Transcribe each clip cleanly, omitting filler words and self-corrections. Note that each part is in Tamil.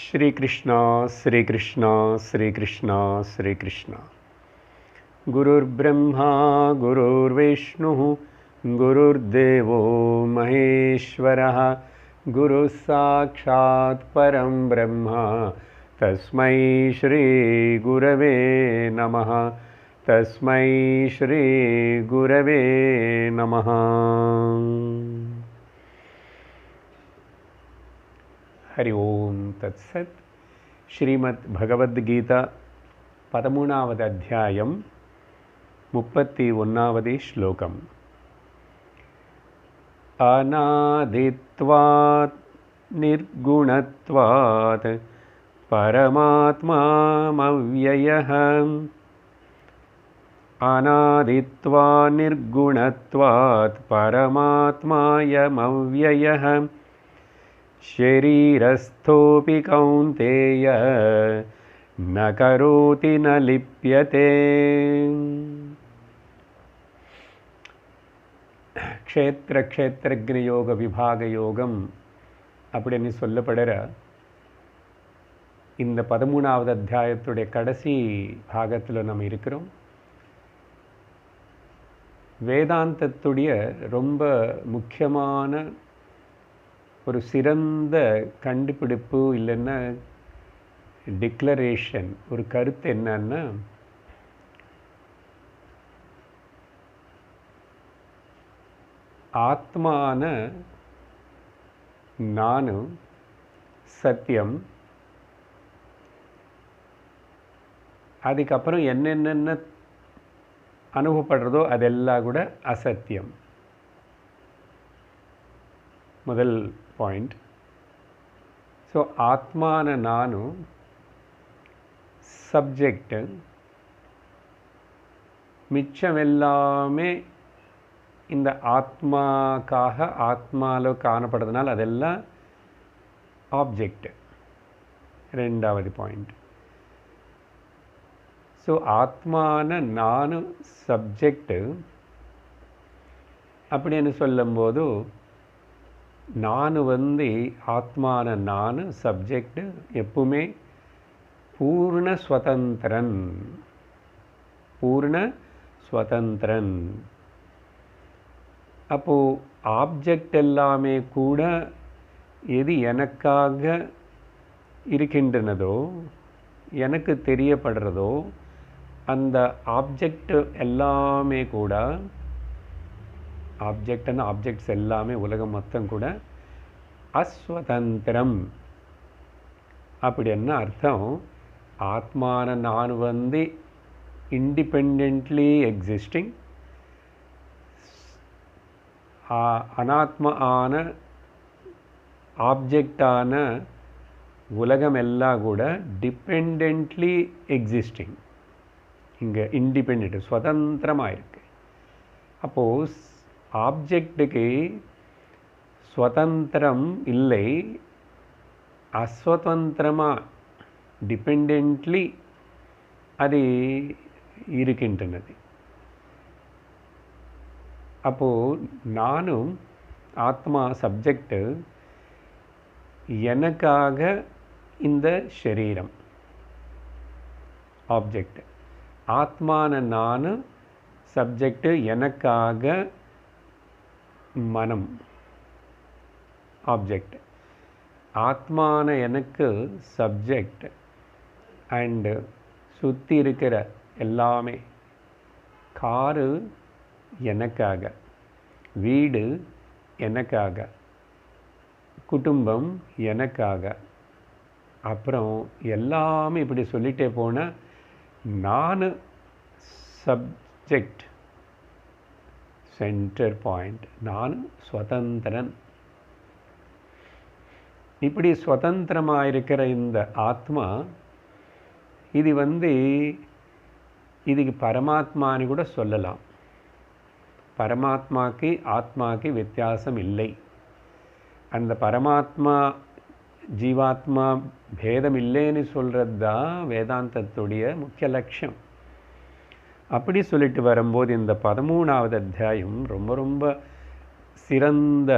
श्री कृष्णा श्री कृष्णा श्री कृष्णा श्री कृष्णा। गुरुर्ब्रह्मा गुरुर्विष्णुः गुरुर्देवो महेश्वरः गुरुः साक्षात् परं ब्रह्म तस्मै श्री गुरवे नमः तस्मै श्री गुरवे नमः। हरि ओम तत्सत्। श्रीमद् भगवद्गीता 13வது அத்தியாயம் 31வது ஸ்லோகம். அநாதித்வாத் நிர்குணத்வாத் பரமாத்மாமவ்யயः அநாதித்வா நிர்குணத்வாத் பரமாத்மாயமவ்யயः शरीरस्थोऽपि कौन्तेय न करोति न लिप्यते। க்ஷேத்திர க்ஷேத்திரஜ்ஞ யோக விபாக யோகம் அப்படின்னு சொல்லப்படுற இந்த 13வது அத்தியாயத்துடைய கடைசி பாகத்தில் நம்ம இருக்கிறோம். வேதாந்தத்துடைய ரொம்ப முக்கியமான ஒரு சிறந்த கண்டுபிடிப்பு இல்லைன்னா டிக்ளரேஷன், ஒரு கருத்து என்னன்னா, ஆத்மான நானு சத்தியம், அதுக்கப்புறம் என்னென்ன அனுபவப்படுறதோ அதெல்லாம் கூட அசத்தியம். முதல் பாயிண்ட். ஸோ ஆத்மான நானு சப்ஜெக்ட், மிச்சம் எல்லாமே இந்த ஆத்மாக்காக ஆத்மாவில் காணப்படுறதுனால அதெல்லாம் ஆப்ஜெக்ட். ரெண்டாவது பாயிண்ட். ஸோ ஆத்மான நானு சப்ஜெக்டு அப்படின்னு சொல்லும்போது நான் ஆத்மான நான் சப்ஜெக்ட் எப்பவுமே பூர்ண ஸ்வதந்திரன். பூர்ண ஸ்வதந்திரன். அப்போது ஆப்ஜெக்ட் எல்லாமே கூட எது எனக்காக இருக்கின்றனதோ, எனக்கு தெரியப்படுறதோ, அந்த ஆப்ஜெக்ட் எல்லாமே கூட, ஆப்ஜெக்ட்னா ஆப்ஜெக்ட்ஸ் எல்லாமே உலகம் மொத்தம் கூட அஸ்வதந்திரம் அப்படின்னு அர்த்தம். ஆத்மான நான் இண்டிபெண்ட்லி எக்ஸிஸ்டிங், அனாத்ம ஆன ஆப்ஜெக்டான உலகம் எல்லாம் கூட டிபெண்ட்லி எக்ஸிஸ்டிங். இங்கே இண்டிபெண்ட் சுதந்திரமாக இருக்கு. அப்போது ஆப்ஜெக்டுக்கு ஸ்வதந்திரம் இல்லை, அஸ்வதந்திரமாக டிபெண்ட்லி அது இருக்கின்றனது. அப்போது நானும் ஆத்மா சப்ஜெக்டு, எனக்காக இந்த ஷரீரம் ஆப்ஜெக்ட். ஆத்மான நான் சப்ஜெக்டு, எனக்காக மனம் ஆப்ஜெக்ட். ஆத்மான எனக்கு சப்ஜெக்ட் அண்டு சுற்றி இருக்கிற எல்லாமே, காரு எனக்காக, வீடு எனக்காக, குடும்பம் எனக்காக, அப்புறம் எல்லாமே இப்படி சொல்லிட்டே போனால் நான் சப்ஜெக்ட் சென்டர் பாயிண்ட், நான் ஸ்வதந்திரன். இப்படி ஸ்வதந்திரமாக இருக்கிற இந்த ஆத்மா இது இதுக்கு பரமாத்மான்னு கூட சொல்லலாம். பரமாத்மாக்கு ஆத்மாக்கு வித்தியாசம் இல்லை. அந்த பரமாத்மா ஜீவாத்மா பேதம் இல்லைன்னு சொல்கிறது தான் வேதாந்தத்துடைய முக்கிய லட்சியம். அப்படி சொல்லிட்டு வரும்போது இந்த 13வது அத்தியாயம் ரொம்ப ரொம்ப சிறந்த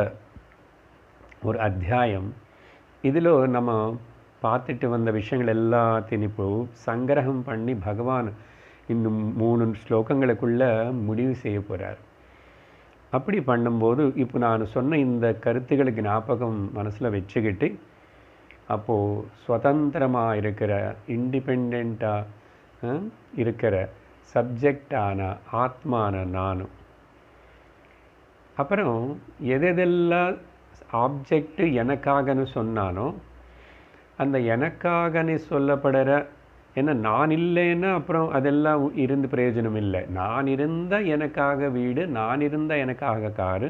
ஒரு அத்தியாயம். இதில் நம்ம பார்த்துட்டு வந்த விஷயங்கள் எல்லாத்தையும் இப்போ சங்கிரகம் பண்ணி பகவான் இன்னும் 3 ஸ்லோகங்களுக்குள்ள முடிவு செய்ய போகிறார். அப்படி பண்ணும்போது இப்போ நான் சொன்ன இந்த கருத்துக்களுக்கு ஞாபகம் மனசில் வச்சுக்கிட்டு அப்போது சுதந்திரமாக இருக்கிற இண்டிபெண்ட்டாக இருக்கிற சப்ஜெக்டான ஆத்மான நானும், அப்புறம் எதெல்லாம் ஆப்ஜெக்ட் எனக்காகன்னு சொன்னானோ அந்த எனக்காகன்னு சொல்லப்படுற, ஏன்னா நான் இல்லைன்னா அப்புறம் அதெல்லாம் இருந்து பிரயோஜனம் இல்லை. நான் இருந்தால் எனக்காக வீடு, நான் இருந்தால் எனக்காக காரு,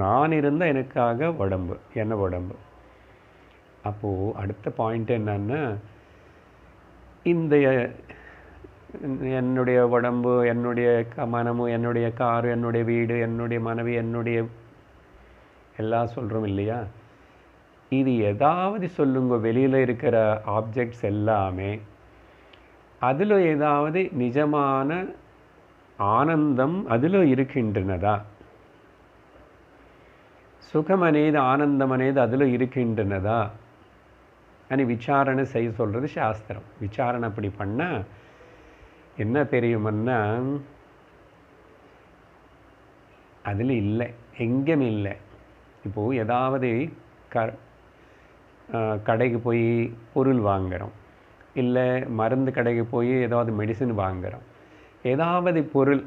நான் இருந்தால் எனக்காக உடம்பு, என்ன உடம்பு. அப்போது அடுத்த பாயிண்ட் என்னன்னா, இந்த என்னுடைய உடம்பு, என்னுடைய மனமு, என்னுடைய காரு, என்னுடைய வீடு, என்னுடைய மனைவி, என்னுடைய எல்லாம் சொல்கிறோம் இல்லையா, இது ஏதாவது சொல்லுங்க. வெளியில் இருக்கிற ஆப்ஜெக்ட்ஸ் எல்லாமே அதில் ஏதாவது நிஜமான ஆனந்தம் அதில் இருக்கின்றனதா, சுகம் అనేది ஆனந்தம் అనేది அதில் இருக்கின்றனதா అని விசாரணை செய்ய சொல்கிறது சாஸ்திரம். விசாரணை அப்படி பண்ணால் என்ன தெரியுமன்னா, அதில் இல்லை, எங்கேயும் இல்லை. இப்போது ஏதாவது கடைக்கு போய் பொருள் வாங்குகிறோம், இல்லை மருந்து கடைக்கு போய் ஏதாவது மெடிசன் வாங்குகிறோம். ஏதாவது பொருள்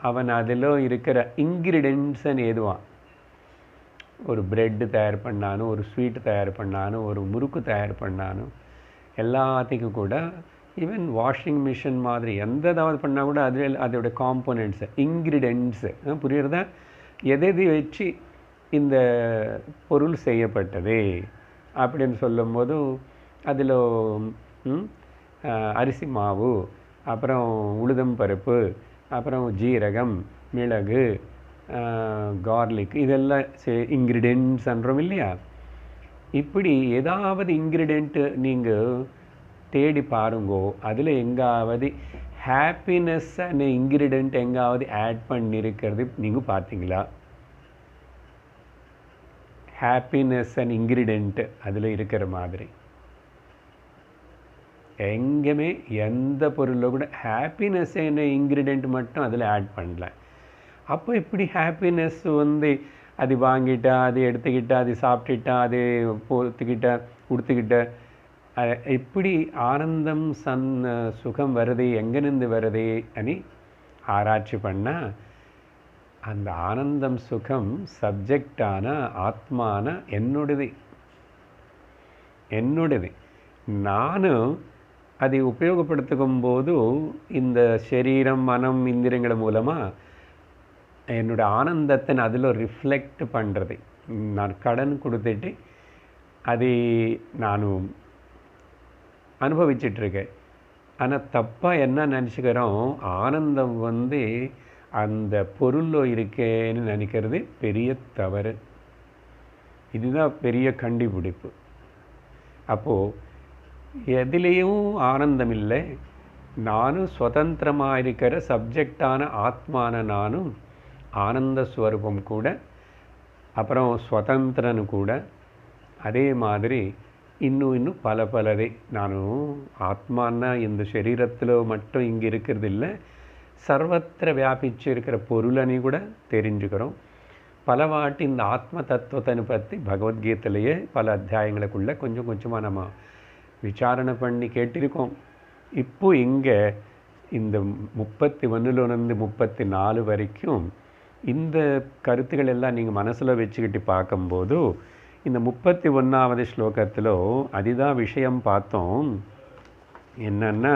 அவன் அதில் இருக்கிற இன்க்ரீடியன்ட்ஸ்ன்னு எதுவான், ஒரு பிரெட்டு தயார் பண்ணானோ, ஒரு ஸ்வீட் தயார் பண்ணானோ, ஒரு முறுக்கு தயார் பண்ணானோ, எல்லாத்துக்கும் கூட ஈவன் வாஷிங் மிஷின் மாதிரி எந்த ஏதாவது பண்ணால் கூட அதில் அதோடைய காம்போனன்ட்ஸு, இன்க்ரீடியன்ட்ஸு புரியுறதா, எதை வச்சு இந்த பொருள் செய்யப்பட்டது அப்படின்னு சொல்லும்போது அதில் அரிசி மாவு, அப்புறம் உளுதம் பருப்பு, அப்புறம் ஜீரகம், மிளகு, கார்லிக், இதெல்லாம் இன்க்ரீடியன்ட்ஸ்ன்றோம் இல்லையா. இப்படி ஏதாவது இன்க்ரீடியண்ட்டு நீங்கள் தேடி பாருங்கோ, அதில் எங்காவது ஹாப்பினஸ் அண்ட் இன்க்ரீடியண்ட் எங்காவது ஆட் பண்ணியிருக்கிறது நீங்கள் பார்த்தீங்களா? ஹாப்பினஸ் அண்ட் இன்க்ரீடியண்ட்டு அதில் இருக்கிற மாதிரி எங்கேயுமே எந்த பொருளில் கூட ஹாப்பினஸ் என்ன இன்க்ரீடியண்ட் மட்டும் அதில் ஆட் பண்ணல. அப்போ இப்படி ஹாப்பினஸ் அது வாங்கிட்டா, அது எடுத்துக்கிட்டா, அது சாப்பிட்டுட்டா, அது போத்துக்கிட்டா, உடுத்துக்கிட்ட, இப்படி ஆனந்தம் சுகம் வருது எங்கேருந்து வருது అని ஆராய்ச்சி பண்ணால் அந்த ஆனந்தம் சுகம் சப்ஜெக்டான ஆத்மான என்னுடையது. நானும் அதை உபயோகப்படுத்தும் போது இந்த சரீரம், மனம், இந்திரியங்கள் மூலமாக என்னோட ஆனந்தத்தை அதில் ரிஃப்ளெக்ட் பண்ணுறது. நான் கடன் கொடுத்துட்டு அதை நான் அனுபவிச்சிட்ருக்கேன். ஆனால் தப்பாக என்ன நினச்சிக்கிறோம், ஆனந்தம் அந்த பொருளில் இருக்கேன்னு நினைக்கிறது பெரிய தவறு. இதுதான் பெரிய கண்டுபிடிப்பு. அப்போது எதிலையும் ஆனந்தம் இல்லை. நானும் சுதந்திரமாக இருக்கிற சப்ஜெக்டான ஆத்மான நானும் ஆனந்த ஸ்வரூபம் கூட, அப்புறம் சுதந்திரனு கூட. அதே மாதிரி இன்னும் பலதே. நானும் ஆத்மானா இந்த சரீரத்தில் மட்டும் இங்கே இருக்கிறது இல்லை, சர்வத்திர வியாபிச்சு இருக்கிற பொருளனி கூட தெரிஞ்சுக்கிறோம். பல வாட்டி இந்த ஆத்ம தத்துவத்தை பற்றி பகவத்கீதையிலேயே பல அத்தியாயங்களுக்குள்ளே கொஞ்சம் கொஞ்சமாக நம்ம விசாரணை பண்ணி கேட்டிருக்கோம். இப்போ இங்கே இந்த 31லேருந்து 34 வரைக்கும் இந்த கருத்துக்கள் எல்லாம் நீங்கள் மனசில் வச்சுக்கிட்டு பார்க்கும்போது இந்த 31வது ஸ்லோகத்தில் அதுதான் விஷயம் பார்த்தோம். என்னன்னா,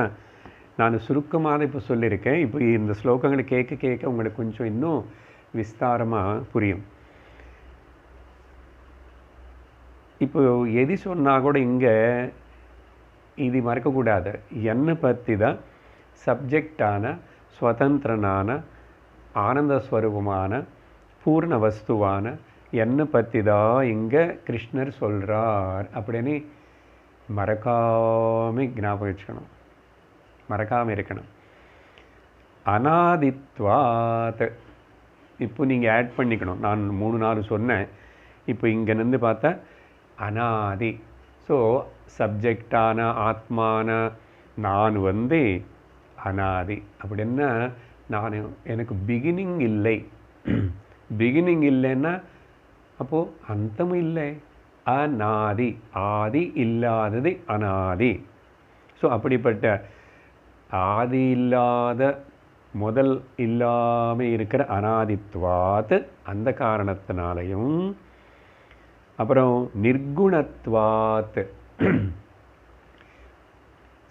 நான் சுருக்கமாக இப்போ சொல்லியிருக்கேன். இப்போ இந்த ஸ்லோகங்களை கேட்க உங்களுக்கு கொஞ்சம் இன்னும் விஸ்தாரமாக புரியும். இப்போ எது சொன்னால் கூட இங்கே இது மறக்கக்கூடாது. என்னை பற்றி தான் சப்ஜெக்டான சுதந்திரனான ஆனந்த ஸ்வரூபமான பூர்ண வஸ்துவான என்னை பற்றி தான் இங்கே கிருஷ்ணர் சொல்கிறார் அப்படின்னு மறக்காமல் ஞாபகம் வச்சுக்கணும், மறக்காமல் இருக்கணும். அநாதித்வாத் இப்போ நீங்கள் ஆட் பண்ணிக்கணும். நான் 3-4 சொன்னேன். இப்போ இங்கே நின்று பார்த்தா அநாதி ஸோ சப்ஜெக்டான ஆத்மான நான் வந்து அனாதி. அப்படின்னா நான் எனக்கு பிகினிங் இல்லை. பிகினிங் இல்லைன்னா அப்போது அந்தமும் இல்லை. அநாதி, ஆதி இல்லாதது அநாதி. ஸோ அப்படிப்பட்ட ஆதி இல்லாத, முதல் இல்லாமல் இருக்கிற அநாதித்வாத், அந்த காரணத்தினாலையும், அப்புறம் நிர்குணத்வாத்,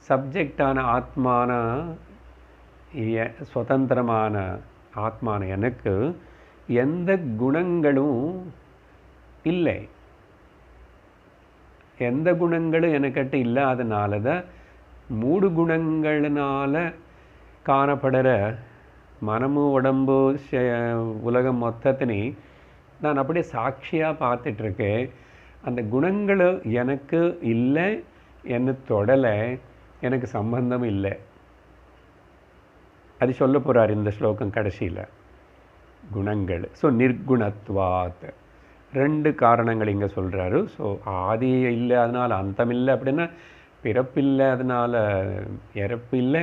சப்ஜெக்டான ஆத்மான, சுதந்திரமான ஆத்மான எனக்கு எந்த குணங்களும் இல்லை. எந்த குணங்களும் எனக்கிட்ட இல்லாதனால தான் மூடு குணங்களினால காணப்படுற மனமும் உடம்பு உலகம் மொத்தத்தினே நான் அப்படியே சாட்சியாக பார்த்துட்ருக்கேன். அந்த குணங்கள் எனக்கு இல்லை, என்ன தொடலை, எனக்கு சம்பந்தம் இல்லை. அது சொல்ல போகிறார் இந்த ஸ்லோகம் கடைசியில். குணங்கள். ஸோ நிர்குணத்வாத், ரெண்டு காரணங்கள் இங்கே சொல்கிறாரு. ஸோ ஆதி இல்லை அதனால் அந்தம் இல்லை அப்படின்னா பிறப்பில்லை அதனால் இறப்பு இல்லை.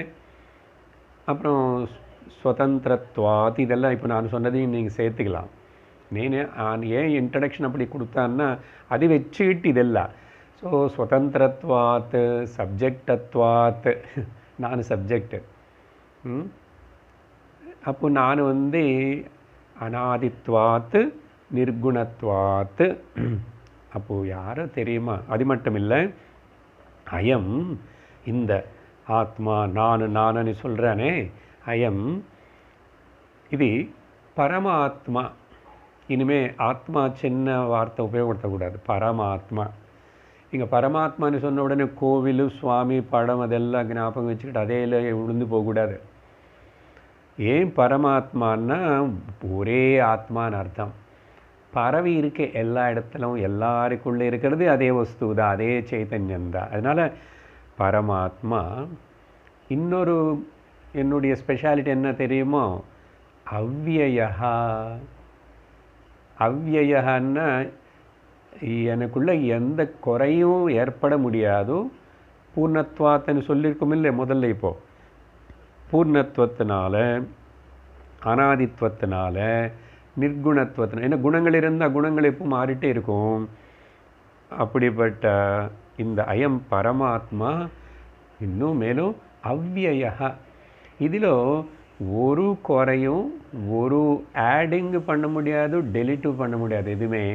அப்புறம் ஸ்வதந்திரத்வாத், இதெல்லாம் இப்போ நான் சொன்னதையும் நீங்கள் சேர்த்துக்கலாம். ஏன் இன்ட்ரடக்ஷன் அப்படி கொடுத்தான்னா அது வச்சுக்கிட்டு இதெல்லாம். ஸோ ஸ்வதந்திரத்வாத், சப்ஜெக்டத்வாத், நான் சப்ஜெக்டு. அப்போ நான் வந்து அநாதித்வாத், நிர்குணத்வாத். அப்போது யாரோ தெரியுமா? அது மட்டும் இல்லை, அயம் இந்த ஆத்மா, நானுன்னு சொல்கிறானே, அயம் இது பரமாத்மா. இனிமே ஆத்மா சின்ன வார்த்தை உபயோகப்படுத்தக்கூடாது. பரமாத்மா. இங்கே பரமாத்மான்னு சொன்ன உடனே கோவில், சுவாமி, படம் அதெல்லாம் ஞாபகம் வச்சுக்கிட்டு அதையில் விழுந்து போகக்கூடாது. ஏன் பரமாத்மான்னா ஒரே ஆத்மான்னு அர்த்தம். பரவி இருக்க எல்லா இடத்துலும், எல்லாருக்குள்ளே இருக்கிறது அதே வஸ்து தான், அதே சைத்தன்யந்தான். அதனால் பரமாத்மா. இன்னொரு என்னுடைய ஸ்பெஷாலிட்டி என்ன தெரியுமோ? அவ்யயா. அவ்யயன்னா எனக்குள்ள எந்த குறையும் ஏற்பட முடியாதோ. பூர்ணத்வாத்தன்னு சொல்லியிருக்கோம் இல்லை முதல்ல. இப்போது பூர்ணத்துவத்தினால, அநாதித்வத்தினால, நிர்குணத்துவத்தினால, ஏன்னா குணங்கள் இருந்தால் குணங்கள் எப்போ மாறிட்டே இருக்கும். அப்படிப்பட்ட இந்த அயம் பரமாத்மா இன்னும் மேலும் அவ்யயா. இதில் ஒரு குறையும், ஒரு ஆடிங்கு பண்ண முடியாது, டெலிட்டும் பண்ண முடியாது. எதுவுமே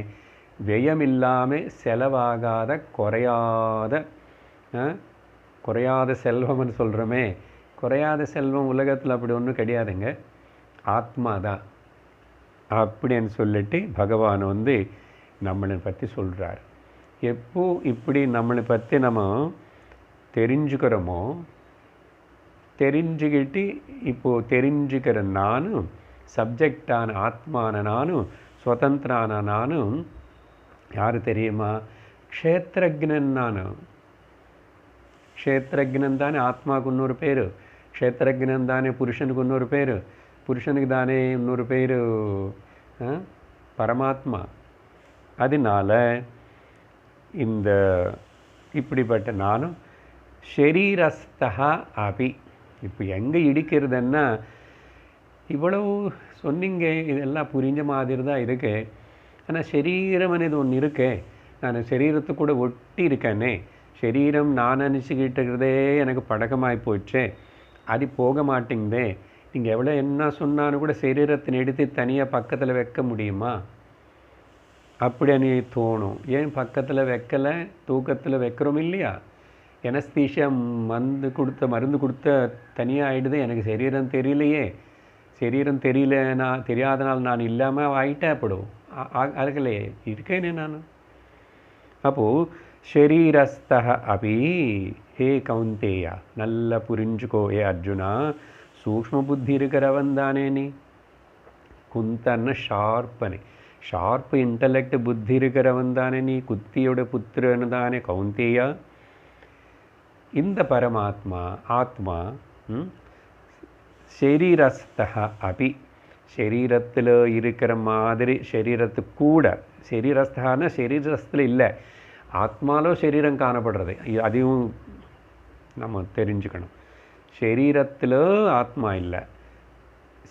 வியம் இல்லாமல், செலவாகாத, குறையாத செல்வம்னு சொல்கிறோமே, குறையாத செல்வம் உலகத்தில் அப்படி ஒன்றும் கிடையாதுங்க. ஆத்மா தான் அப்படின்னு சொல்லிட்டு பகவான் வந்து நம்மளை பற்றி சொல்கிறார். எப்போ இப்படி நம்மளை பற்றி நம்ம தெரிஞ்சுக்கிறோமோ, தெரிஞ்சுக்கிட்டு இப்போது தெரிஞ்சுக்கிற நானும், சப்ஜெக்டான ஆத்மான நானும், சுதந்திரான நானும் யார் தெரியுமா? க்ஷேத்ரஜ்னன். நானும் க்ஷேத்ரஜ்னன் தானே ஆத்மாவுக்கு இன்னொரு பேர். க்ஷேத்ரஜ்னன் தானே புருஷனுக்கு இன்னொரு பேர். புருஷனுக்கு தானே இன்னொரு பேர் பரமாத்மா. அதனால இந்த இப்படிப்பட்ட நானும் ஷரீரஸ்தா அபி. இப்போ எங்கே இடிக்கிறதுன்னா, இவ்வளவு சொன்னீங்க, இதெல்லாம் புரிஞ்ச மாதிரி தான் இருக்கு. ஆனால் சரீரம்னு இது ஒன்று இருக்கே, நான் சரீரத்தை கூட ஒட்டி இருக்கேனே, சரீரம் நான் நினச்சிக்கிட்டு இருக்கிறதே எனக்கு பழக்கமாகி போயிடுச்சே, அது போக மாட்டேங்குதே. நீங்கள் எவ்வளோ என்ன சொன்னாலும் கூட சரீரத்தின் எடுத்து தனியாக பக்கத்தில் வைக்க முடியுமா? அப்படின்னு தோணும். ஏன் பக்கத்தில் வைக்கலை? தூக்கத்தில் வைக்கிறோம் இல்லையா? எனஸ்தீஷியா மருந்து கொடுத்த தனியாக ஆகிடுது. எனக்கு சரீரம் தெரியலையே, சரீரம் தெரியாதனால் நான் இல்லாமல் ஆகிட்டேப்படும். அதுக்கலையே இருக்கேனே நான். அப்போது ஷரீரஸ்தா அபி. ஹே கௌந்தேயா, நல்லா புரிஞ்சுக்கோ ஏ அர்ஜுனா, சூக்ஷ்ம புத்தி இருக்கிறவன் தானே நீ. குந்தன்னு ஷார்ப்பனே, ஷார்ப் இன்டலெக்ட் புத்தி இருக்கிறவன் தானே நீ. குத்தியோட புத்திரன்னு தானே கௌந்தேயா. இந்த பரமாத்மா ஆத்மா ஷரீரஸ்தா அபி, ஷரீரத்தில் இருக்கிற மாதிரி, ஷரீரத்து கூட, ஷரீரஸ்தான ஷரீரஸ்தில் இல்லை, ஆத்மாலோ சரீரம் காணப்படுறது, அதையும் நம்ம தெரிஞ்சுக்கணும். சரீரத்தில் ஆத்மா இல்லை,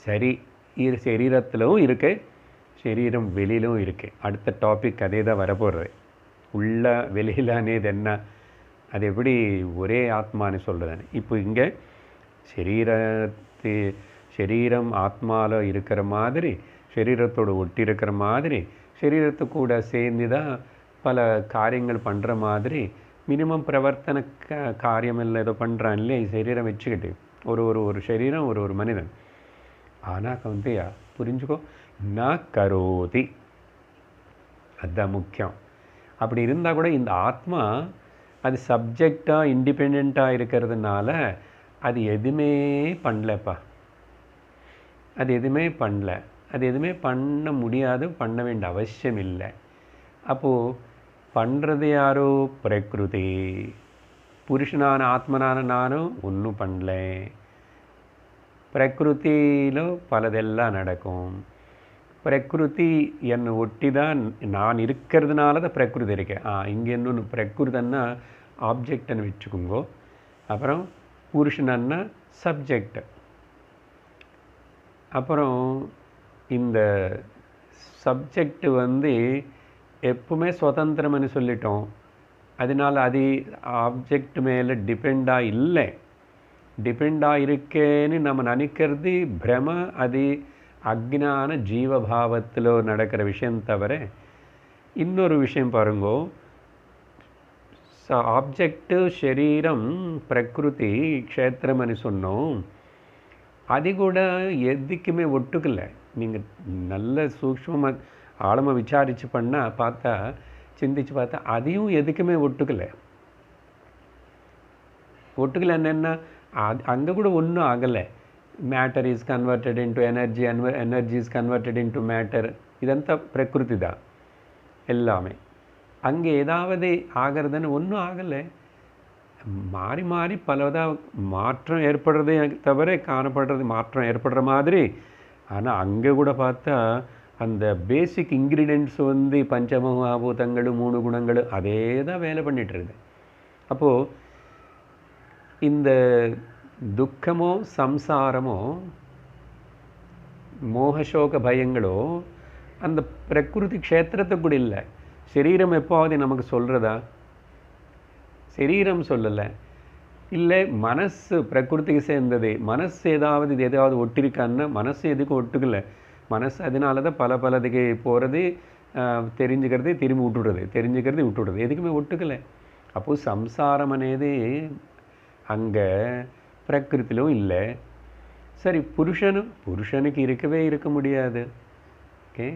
சரி சரீரத்திலும் இருக்கு, சரீரம் வெளியிலும் இருக்கு. அடுத்த டாபிக் அதே தான் வரப்போகிறது. உள்ள வெளியிலானேது என்ன, அது எப்படி ஒரே ஆத்மான்னு சொல்கிறதானே. இப்போ இங்கே சரீரம் ஆத்மாவில் இருக்கிற மாதிரி, சரீரத்தோடு ஒட்டி இருக்கிற மாதிரி, சரீரத்து கூட சேர்ந்து தான் பல காரியங்கள் பண்ணுற மாதிரி, மினிமம் பிரவர்த்தன காரியம் இல்லை ஏதோ பண்ணுறான் இல்லையா சரீரம் வச்சுக்கிட்டு. ஒரு சரீரம் ஒரு மனிதன். ஆனால் புரிஞ்சுக்கோ, ந கரோதி, அதுதான் முக்கியம். அப்படி இருந்தால் கூட இந்த ஆத்மா அது சப்ஜெக்டாக இண்டிபெண்ட்டாக இருக்கிறதுனால அது எதுவுமே பண்ணலப்பா. அது எதுவுமே பண்ணல, அது எதுவுமே பண்ண முடியாது, பண்ண வேண்டிய அவசியம் இல்லை. அப்போது பண்ணுறது யாரோ பிரகிருதி. புருஷனான ஆத்மனான நானும் ஒன்றும் பண்ணல. பிரகிருத்தியில் பலதெல்லாம் நடக்கும். பிரகிருதி என்னை ஒட்டி தான் நான் இருக்கிறதுனால தான் பிரகிருதி இருக்கேன். இங்கே இன்னொன்று பிரகிருதன்னா ஆப்ஜெக்ட்னு வச்சுக்கோங்கோ. அப்புறம் புருஷனன்னா சப்ஜெக்ட். அப்புறம் இந்த சப்ஜெக்ட் எப்பவுமே சுதந்திரம்னு சொல்லிட்டோம். அதனால் அது ஆப்ஜெக்ட் மேலே டிபெண்டாக இல்லை. டிபெண்டாக இருக்கேன்னு நம்ம நினைக்கிறது பிரம. அது அக்ஞான ஜீவபாவத்தில் நடக்கிற விஷயம் தவிர இன்னொரு விஷயம் பாருங்கோ. ஆப்ஜெக்டு சரீரம் பிரகிருதி க்ஷேத்திரம்னு சொன்னோம். அது கூட எதுக்குமே ஒட்டுக்கலை. நீங்கள் நல்ல சூக்ஷ்மமாக ஆழமாக விசாரித்து பண்ணால் பார்த்தா, சிந்திச்சு பார்த்தா அதையும் எதுக்குமே ஒட்டுக்கலை. ஒட்டுக்கலை என்னென்னா அங்கே கூட ஒன்றும் ஆகலை. Matter is converted into energy, energy is converted into matter. இதெல்லாம் பிரகிருதி தான் எல்லாமே. அங்கே ஏதாவது ஆகிறதுன்னு ஒன்றும் ஆகலை. மாறி மாறி பலதாக மாற்றம் ஏற்படுறதே தவிர காணப்படுறது மாற்றம் ஏற்படுற மாதிரி. ஆனால் அங்கே கூட பார்த்தா அந்த பேசிக் இன்க்ரீடியன்ட்ஸ் பஞ்சமகாபூதங்களும் 3 குணங்களும் அதே தான் வேலை பண்ணிகிட்ருக்குது. அப்போது இந்த துக்கமோ சம்சாரமோ மோகசோக பயங்களோ அந்த பிரகிருதி க்ஷேத்திரத்தை கூட இல்லை. சரீரம் எப்போவாது நமக்கு சொல்கிறதா? சரீரம் சொல்லலை. இல்லை மனசு பிரகிருதிக்கு சேர்ந்தது. மனசு ஏதாவது ஒட்டிருக்கான்னா மனசு எதுக்கும் ஒட்டுக்கலை. மனசு அதனால தான் பலதுக்கு போகிறது, தெரிஞ்சுக்கிறது, திரும்பி விட்டுடுறது, தெரிஞ்சுக்கிறது விட்டுடுறது, எதுக்குமே ஒட்டுக்கலை. அப்போது சம்சாரம் అనేది அங்கே பிரகிருத்திலும் இல்லை. சரி, புருஷனுக்கு இருக்க முடியாது. ஓகே,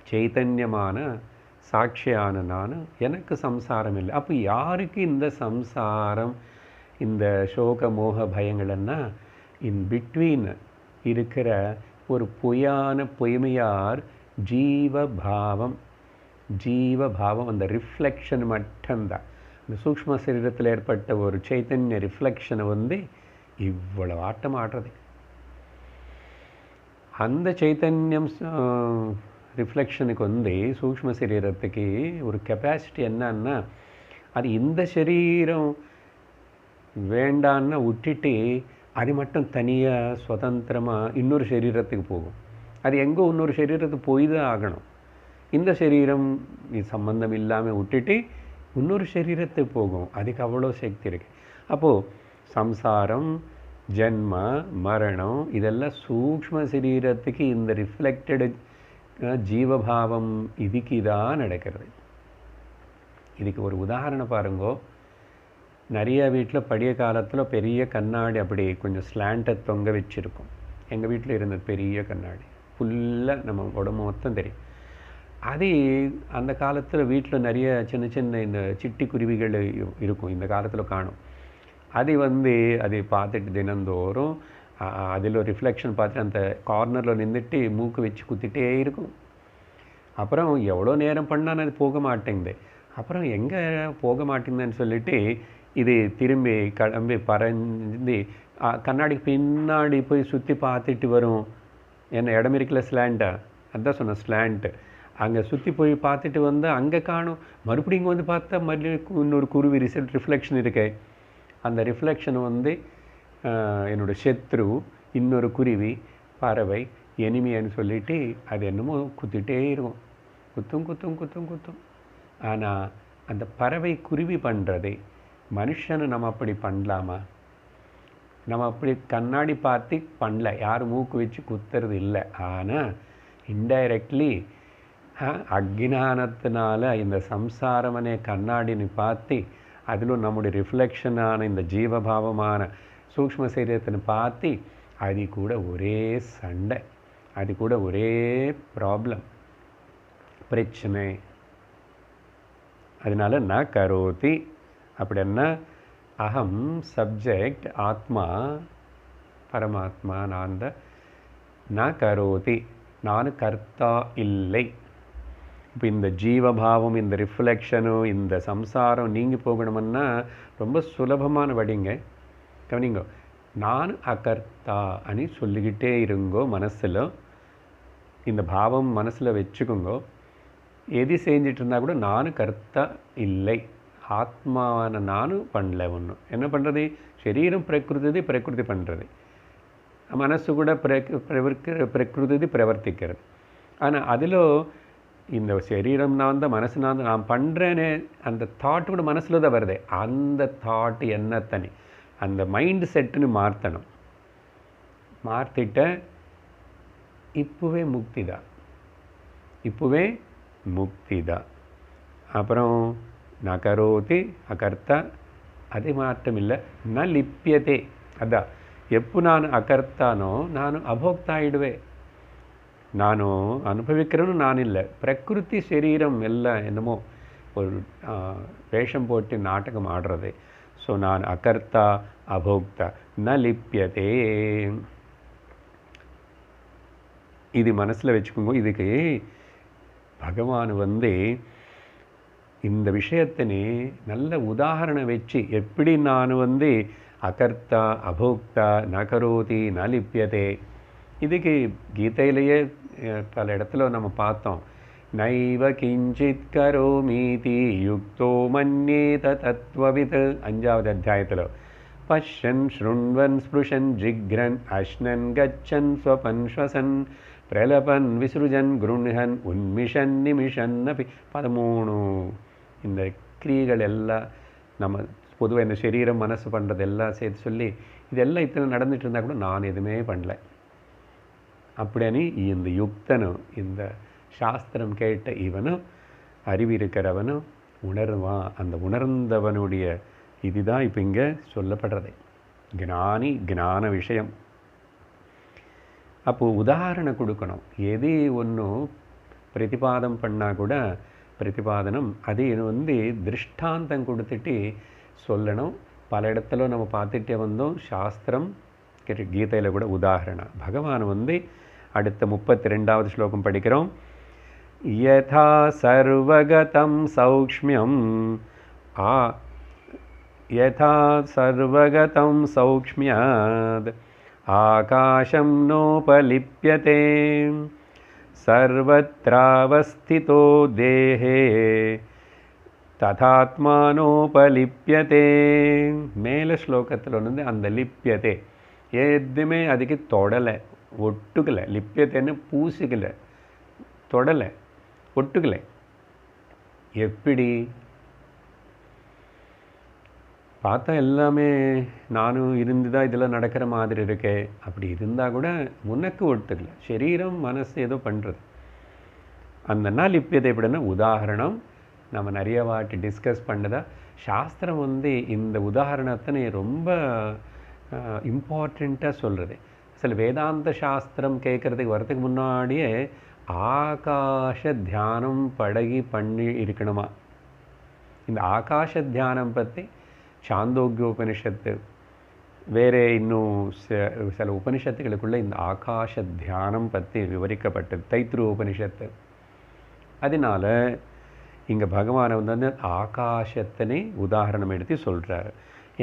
சைத்தன்யமான சாட்சியான நான், எனக்கு சம்சாரம் இல்லை. அப்போ யாருக்கு இந்த சம்சாரம், இந்த சோக மோக பயங்கள்னா இன் பிட்வீன் இருக்கிற ஒரு பொய்மையார் ஜீவபாவம். அந்த ரிஃப்ளெக்ஷன் மட்டும்தான். இந்த சூக்ஷ்ம சரீரத்தில் ஏற்பட்ட ஒரு சைத்தன்ய ரிஃப்ளெக்ஷனை இவ்வளவு ஆட்டம் ஆடுறது. அந்த சைத்தன்யம் ரிஃப்ளெக்ஷனுக்கு சூக்ஷ்ம சரீரத்துக்கு ஒரு கெப்பாசிட்டி என்னன்னா, அது இந்த சரீரம் வேண்டான்னு விட்டுட்டு அது மட்டும் தனியாக சுதந்திரமாக இன்னொரு சரீரத்துக்கு போகும். அது எங்கோ இன்னொரு சரீரத்துக்கு போய் தான் ஆகணும். இந்த சரீரம் சம்பந்தம் இல்லாமல் விட்டுட்டு இன்னொரு சரீரத்துக்கு போகும். அதுக்கு அவ்வளோ சக்தி இருக்குது. அப்போது சம்சாரம், ஜென்ம, மரணம் இதெல்லாம் சூக்ஷ்ம சரீரத்துக்கு இந்த ரிஃப்ளெக்டடு ஜீவபாவம் இதுக்கு தான் நடக்கிறது. இதுக்கு ஒரு உதாரணம் பாருங்கோ. நிறைய வீட்டில் பழைய காலத்தில் பெரிய கண்ணாடி அப்படி கொஞ்சம் ஸ்லாண்டை தொங்க வச்சுருக்கும். எங்கள் வீட்டில் இருந்தது பெரிய கண்ணாடி, ஃபுல்லாக நம்ம உடம்பு மொத்தம் தெரியும். அது அந்த காலத்தில் வீட்டில் நிறைய சின்ன இந்த சிட்டி குருவிகள் இருக்கும், இந்த காலத்தில் காணும். அது அது பார்த்துட்டு தினந்தோறும் அதில் ஒரு ரிஃப்ளெக்ஷன் பார்த்துட்டு அந்த கார்னரில் நின்றுட்டு மூக்கு வச்சு குத்திட்டே இருக்கும். அப்புறம் எவ்வளோ நேரம் பண்ணால் அது போக மாட்டேங்குது. அப்புறம் எங்கே போக மாட்டேங்குதுன்னு சொல்லிட்டு இது திரும்பி கிளம்பி பறந்து கண்ணாடிக்கு பின்னாடி போய் சுற்றி பார்த்துட்டு வரும். என்ன இடம் இருக்குல்ல, ஸ்லாண்டா, அதுதான் சொன்னேன் ஸ்லாண்ட்டு. அங்கே சுற்றி போய் பார்த்துட்டு வந்து அங்கே காணும், மறுபடியும் இங்கே வந்து பார்த்தா மறுபடியும் இன்னொரு குருவி ரிஃப்ளெக்ஷன் இருக்கே. அந்த ரிஃப்ளெக்ஷன் வந்து என்னோடய சத்ரு, இன்னொரு குருவி, பறவை, எனிமின்னு சொல்லிட்டு அது என்னமோ குத்திட்டே இருக்கும். குத்தும் குத்தும் குத்தும் குத்தும். ஆனால் அந்த பறவை குருவி பண்ணுறதே மனுஷனை நம்ம அப்படி பண்ணலாமா? நம்ம அப்படி கண்ணாடி பார்த்து பண்ணல, யாரும் மூக்கு வச்சு குத்துறது இல்லை. ஆனால் இன்டைரக்ட்லி அக்ஞானத்தினால இந்த சம்சாரமனே கண்ணாடின்னு பார்த்து அதிலும் நம்முடைய ரிஃப்ளெக்ஷனான இந்த ஜீவபாவமான சூக்ஷ்ம சரீரத்தின்னு பார்த்து அது கூட ஒரே சண்டை, அது கூட ஒரே ப்ராப்ளம், பிரச்சனை. அதனால ந கரோதி அப்படின்னா அகம் சப்ஜெக்ட், ஆத்மா பரமாத்மா நான் தான். ந கரோதி நான் கர்த்தா இல்லை. இப்போ இந்த ஜீவபாவம், இந்த ரிஃப்ளெக்ஷனும், இந்த சம்சாரம் நீங்கி போகணும்னா ரொம்ப சுலபமான வழிங்க. கவனிங்கோ, நான் அகர்த்தா అని சொல்லிக்கிட்டே இருங்கோ. மனசில் இந்த பாவம் மனசில் வச்சுக்கோங்கோ. எது செஞ்சிட்டு இருந்தால் கூட நானும் கர்த்தா இல்லை, ஆத்மாவான நானும் பண்ணல. ஒன்றும் என்ன பண்ணுறது, சரீரம் பிரகிருதி பிரகிருதி பண்ணுறது, மனசு கூட பிரகிருதி பிரவர்த்திக்கிறது. ஆனால் அதில் இந்த சரீரம் நான் தான், மனசு நான் தான், நான் பண்ணுறேன்னு அந்த தாட் கூட மனசில் தான் வருது. அந்த தாட் என்ன தனி, அந்த மைண்ட் செட்டுன்னு மாற்றணும். மாற்றிட்ட இப்போவே முக்தி தான், இப்போவே முக்தி தான். அப்புறம் ந கரோதி அகர்த்தா, அது மாற்றம் இல்லை. ந லிப்பியதே, அதான் எப்போ நான் அகர்த்தானோ நான் அபோக்தா ஆயிடுவேன். ನಾನು ಅನುಭವಿக்கிறேன்னு நான் இல்லை. பிரகிருதி சரீரம் எல்லாம் என்னமோ ஒரு வேஷம் போட்டு நாடகம் ஆடுறது. ஸோ நான் அகர்த்தா அபோக்தா ந லிப்பியதே. இது மனசில் வச்சுக்கோங்க. இதுக்கு பகவான் வந்து இந்த விஷயத்தினே நல்ல உதாரணம் வச்சு எப்படி நான் வந்து அகர்த்தா அபோக்தா ந கரோதி ந லிப்பியதே. இதுக்கு கீதையிலேயே பல இடத்துல நம்ம பார்த்தோம். நைவ கிஞ்சித் கரோமீதி யுக்தோ மன்யேத தத்வவித், 5வது அத்தியாயத்தில். பஷ்யன் ஸ்ருண்வன் ஸ்பிருஷன் ஜிக்ரன் அஷ்ணன் கச்சன் ஸ்வபன் ஸ்வசன் பிரலபன் விசுருஜன் குருண்ஹன் உன்மிஷன் நிமிஷன் அப்படி 13 இந்த கிரியைகள் எல்லாம் நம்ம பொதுவாக இந்த சரீரம் மனசு பண்ணுறது எல்லாம் சேர்த்து சொல்லி இதெல்லாம் இத்தனை நடந்துட்டு இருந்தால் கூட நான் எதுவுமே பண்ணல அப்படின்னு இந்த யுக்தனும் இந்த சாஸ்திரம் கேட்ட இவனும் அறிவிருக்கிறவனும் உணர்வான். அந்த உணர்ந்தவனுடைய இதுதான் இப்போ இங்கே சொல்லப்படுறது. ஞானி ஞான விஷயம். அப்போது உதாரணம் கொடுக்கணும். எது ஒன்றும் பிரதிபாதம் பண்ணால் கூட பிரதிபாதனம் அது வந்து திருஷ்டாந்தம் கொடுத்துட்டு சொல்லணும். பல இடத்துல நம்ம பார்த்துட்டே வந்தோம். சாஸ்திரம் கீதையில் கூட உதாரணம். பகவான் வந்து அடுத்த 32வது ஸ்லோகம் படிக்கிறோம். யதா சர்வகதம் சௌக்ஷ்மியம் யதா சர்வகதம் சௌக்ஷ்மியாத் ஆகாசம் நோபலிப்யதே சர்வத்ராவஸ்திதோ தேஹே ததாத்மானோபலிப்யதே. மேலே ஸ்லோகத்தில் வந்து அந்த லிப்யதே எதுவுமே அதுக்கு தொடலை, ஒட்டுக்கலை. லிப்யத்தைன்னு பூசிக்கலை, தொடலை, ஒட்டுக்கலை. எப்படி பார்த்தா எல்லாமே நானும் இருந்து தான் இதெல்லாம் நடக்கிற மாதிரி இருக்கே. அப்படி இருந்தால் கூட உனக்கு ஒட்டுக்கலை. சரீரம் மனசு ஏதோ பண்ணுறது. அந்த நாள் லிப்யதை எப்படின்னா உதாரணம் நம்ம நிறைய வாட்டி டிஸ்கஸ் பண்ணதா. சாஸ்திரம் வந்து இந்த உதாரணத்தை ரொம்ப இம்பார்ட்டண்ட்டாக சொல்கிறது. சில வேதாந்த சாஸ்திரம் கேட்குறதுக்கு வரதுக்கு முன்னாடியே ஆகாஷ தியானம் பண்ணி இருக்கணுமா. இந்த ஆகாஷ தியானம் பற்றி சாந்தோக்கியோபனிஷத்து வேறு இன்னும் சில உபனிஷத்துகளுக்குள்ளே இந்த ஆகாஷ தியானம் பற்றி விவரிக்கப்பட்டது. தைத்திரு உபனிஷத்து. அதனால இங்கே பகவானை வந்து ஆகாசத்தினை உதாரணம் எடுத்து சொல்கிறார்.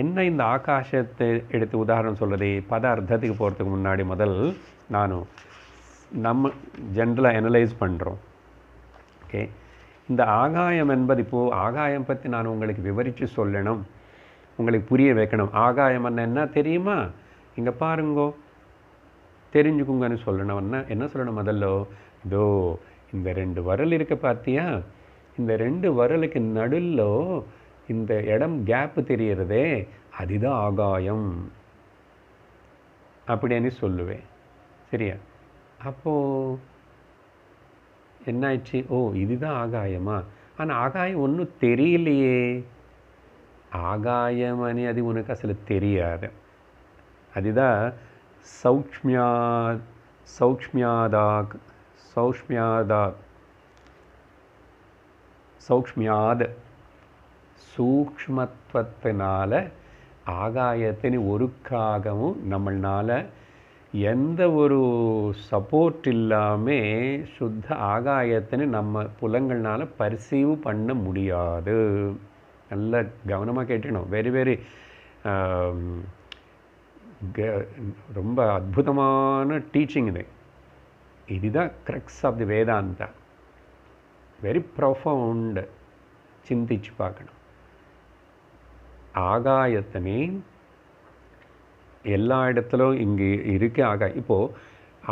என்ன இந்த ஆகாசத்தை எடுத்து உதாரணம் சொல்கிறது? பத அர்த்தத்துக்கு போகிறதுக்கு முன்னாடி முதல் நம்ம ஜென்ரலாக அனலைஸ் பண்ணுறோம். ஓகே. இந்த ஆகாயம் என்பது, இப்போது ஆகாயம் பற்றி நான் உங்களுக்கு விவரித்து சொல்லணும், உங்களுக்கு புரிய வைக்கணும். ஆகாயம் என்ன தெரியுமா? இங்கே பாருங்கோ, தெரிஞ்சுக்குங்கன்னு சொல்லணும்னா என்ன சொல்லணும்? முதல்ல இதோ இந்த 2 விரல் இருக்க பார்த்தியா, இந்த 2 விரலுக்கு நடுவில் இந்த இடம் கேப்பு தெரியறதே, அதுதான் ஆகாயம் அப்படின்னு சொல்லுவேன். சரியா? அப்போது என்னாச்சு? ஓ, இதுதான் ஆகாயமா? ஆனால் ஆகாயம் ஒன்றும் தெரியலையே. ஆகாயம் అని అది உனக்கு అసలు தெரியாது. அதுதான் சௌக்ஷ்மியாத் சூக்ஷ்மத்துவத்தினால ஆகாயத்தின் ஒருக்காகவும் நம்மளால் எந்த ஒரு சப்போர்ட் இல்லாமல் சுத்த ஆகாயத்தினை நம்ம புலங்கள்னால் பர்சீவ் பண்ண முடியாது. நல்ல கவனமாக கேட்கணும். வெரி ரொம்ப அற்புதமான டீச்சிங் இது. இதுதான் crux of the Vedanta. Very profound. சிந்திச்சு பார்க்கணும். ஆகாயத்தினை எல்லா இடத்துலும் இங்கே இருக்க இப்போது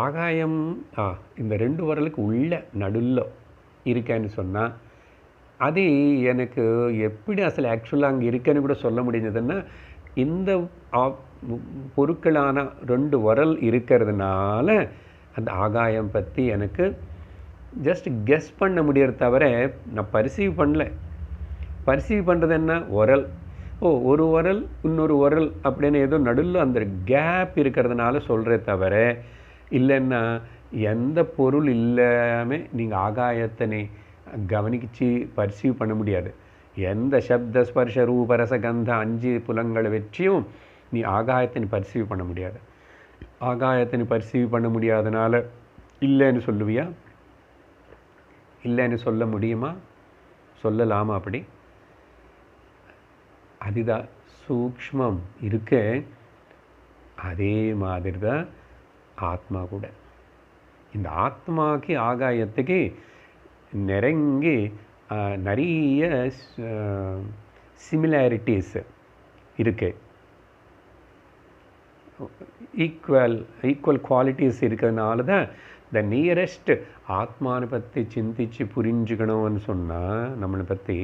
ஆகாயம் இந்த 2 விரலுக்கு உள்ள நடுவில் இருக்கேன்னு சொன்னால் அது எனக்கு எப்படி அசல் ஆக்சுவலாக அங்கே இருக்கேன்னு கூட சொல்ல முடிஞ்சதுன்னா, இந்த பொருட்களான 2 விரல் இருக்கிறதுனால அந்த ஆகாயம் பற்றி எனக்கு ஜஸ்ட் கெஸ் பண்ண முடியறது தவிர நான் பர்சீவ் பண்ணல. பர்சீவ் பண்ணுறது என்ன? விரல். ஒரு விரல் இன்னொரு விரல் அப்படின்னு ஏதோ நடுவில் அந்த கேப் இருக்கிறதுனால சொல்கிறே தவிர, இல்லைன்னா எந்த பொருள் இல்லாமல் நீங்கள் ஆகாயத்தினை கவனிச்சு பர்சீவ் பண்ண முடியாது. எந்த சப்த ஸ்பர்ஷ ரூப ரச கந்த 5 புலங்களை வச்சியும் நீ ஆகாயத்தினை பர்சீவ் பண்ண முடியாது. ஆகாயத்தினை பர்சீவ் பண்ண முடியாதனால இல்லைன்னு சொல்லுவியா? இல்லைன்னு சொல்ல முடியுமா? சொல்லலாமா? அப்படி அதுதான் சூக்ஷ்மம் இருக்கு. அதே மாதிரி தான் ஆத்மா கூட. இந்த ஆத்மாக்கு ஆகாயத்துக்கு நெருங்கி நிறைய சிமிலாரிட்டிஸ் இருக்கு. ஈக்குவல் குவாலிட்டிஸ் இருக்கிறதுனால தான் த நியரஸ்ட் ஆத்மானை பற்றி சிந்திச்சு புரிஞ்சுக்கணும்னு சொன்னால் நம்மளை பற்றி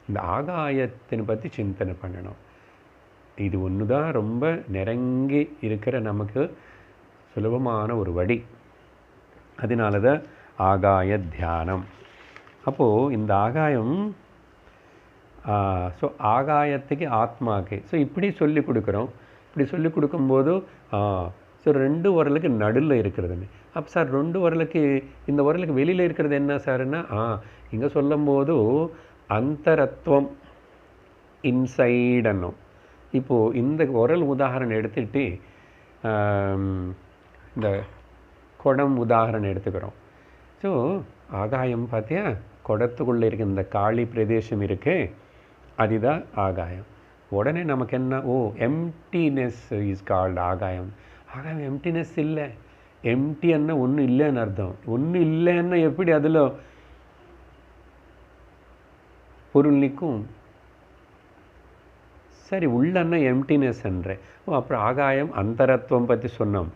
இந்த ஆகாயத்தினை பற்றி சிந்தனை பண்ணணும். இது ஒன்று தான் ரொம்ப நெருங்கி இருக்கிற நமக்கு சுலபமான ஒரு வழி. அதனால தான் ஆகாய தியானம். அப்போது இந்த ஆகாயம் ஸோ ஆகாயத்துக்கு ஆத்மாக்கு இப்படி சொல்லி கொடுக்குறோம். இப்படி சொல்லி கொடுக்கும்போது ஸோ 2 விரலுக்கு நடுவில் இருக்கிறதுன்னு. அப்போ சார் 2 விரலுக்கு இந்த விரலுக்கு வெளியில் இருக்கிறது என்ன சார்னா, இங்கே சொல்லும்போது அந்தரத்துவம் இன்சைட் அன்னும். இப்போது இந்த விரல் உதாரணம் எடுத்துகிட்டு இந்த குடம் உதாரணம் எடுத்துக்கிறோம். ஸோ ஆகாயம் பார்த்தியா, குடத்துக்குள்ளே இருக்க இந்த காளி பிரதேசம் இருக்கு, அதுதான் ஆகாயம். உடனே நமக்கு என்ன? எம்டினஸ் இஸ் கால்டு ஆகாயம். ஆகாயம் எம்டினஸ் இல்லை. எம்டி என்ன ஒன்றும் இல்லைன்னு அர்த்தம். ஒன்றும் இல்லைன்னா எப்படி அதில் பொருள் நிற்கும்? சரி, உள்ளன்னா எம்டினஸ் என்றேன். அப்புறம் ஆகாயம் அந்தரத்துவம் பற்றி சொன்னோம்.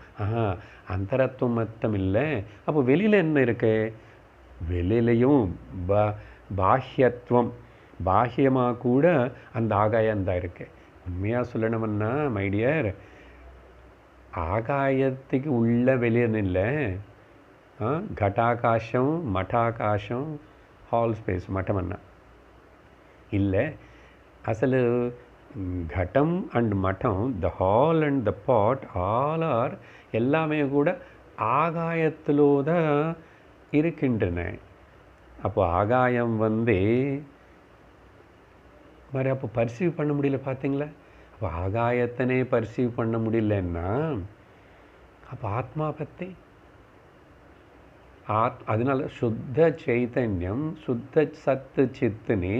அந்தரத்துவம் மொத்தம் இல்லை. அப்போ வெளியில் என்ன இருக்கு? வெளியிலையும் பாஹ்யத்துவம், பாஹ்யமாக கூட அந்த ஆகாயம்தான் இருக்கு. உண்மையாக சொல்லணும்னா மைடியர், ஆகாயத்துக்கு உள்ள வெளியன்னு இல்லை. ఘటాకాశం మఠాకాశం హాల్ స్పేస్ మఠం అన్న இல்லை. అసలు ఘటం అండ్ మఠం, the hall and the pot all are எல்லாமே கூட ஆகாயத்திலோ தான் இருக்கின்றன. அப்போ ஆகாயம் மாதிரி அப்போ பர்சீவ் பண்ண முடியல. பார்த்தீங்களா? அப்போ ஆகாயத்தினே பர்சீவ் பண்ண முடியலன்னா அப்போ ஆத்மா பற்றி அதனால சுத்த சைத்தன்யம், சுத்த சத்து சித்துனே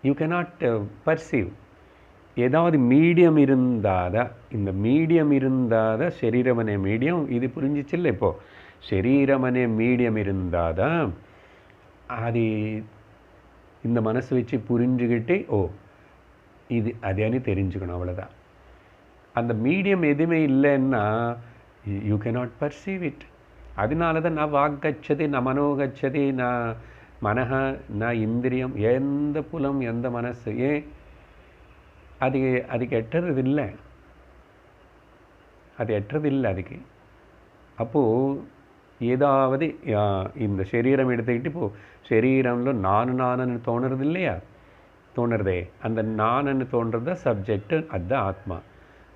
யூ கேனாட் பர்சீவ். ஏதாவது மீடியம் இருந்தாத, இந்த மீடியம் இருந்தாத శరీరం అనే மீடியம், இது புரிஞ்சிச்சில்ல? இப்போது శరీరం అనే மீடியம் இருந்தாதான் అది இந்த மனசு வச்சு புரிஞ்சுக்கிட்டு ஓ இது அது అని தெரிஞ்சுக்கணும், அவ்வளோதான். அந்த மீடியம் எதுவுமே இல்லைன்னா யூ கேனாட் பர்சீவ் இட். அதனால தான் நான் வாக்கச்சதி நான் மனோகச்சதி நான் மனஹ நான் இந்திரியம் எந்த புலம் எந்த மனசு ஏன் அதுக்கு எட்டுறதில்லை, அது எட்டுறதில்லை அதுக்கு. அப்போது ஏதாவது இந்த சரீரம் எடுத்துக்கிட்டு இப்போது சரீரம்ல நானுன்னு தோணுறது இல்லையா, தோணுறதே அந்த நானுன்னு தோன்றது தான் சப்ஜெக்டு, அதுதான் ஆத்மா.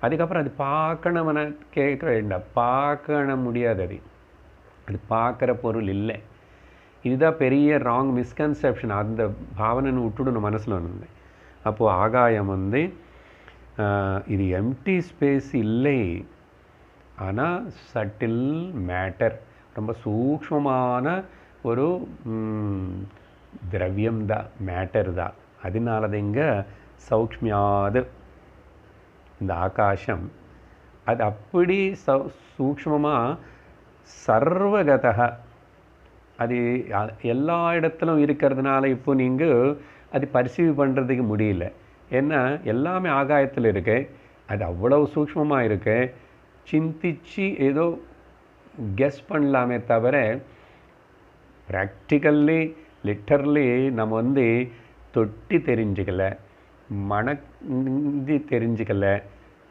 அதுக்கப்புறம் அது பார்க்கணும்னு கேட்க வேண்டாம், பார்க்கணும் முடியாது, அது பார்க்குற பொருள் இல்லை. இதுதான் பெரிய ராங் மிஸ்கன்செப்ஷன். அந்த பாவனைன்னு விட்டுடணும் மனசில் வந்து. அப்போது ஆகாயம் வந்து இது எம்டி ஸ்பேஸ் இல்லை, ஆனால் சட்டில் மேட்டர், ரொம்ப சூக்ஷ்மமான ஒரு திரவியம் தான், மேட்டர் தான். அதனால தான் இங்கே சௌக்ஷ்மியாது இந்த ஆகாசம் அது அப்படி சூக்ஷ்மமாக சர்வகதா அது எல்லா இடத்துலும் இருக்கிறதுனால இப்போ நீங்கள் அது பரிசீவ் பண்ணுறதுக்கு முடியல. ஏன்னா எல்லாமே ஆகாயத்தில் இருக்கு, அது அவ்வளவு சூக்ஷ்மமாக இருக்கு. சிந்திச்சு ஏதோ கெஸ் பண்ணலாமே தவிர ப்ராக்டிக்கல்லி லிட்டரலி நம்ம வந்து தொட்டி தெரிஞ்சுக்கல, மனதி தெரிஞ்சுக்கல,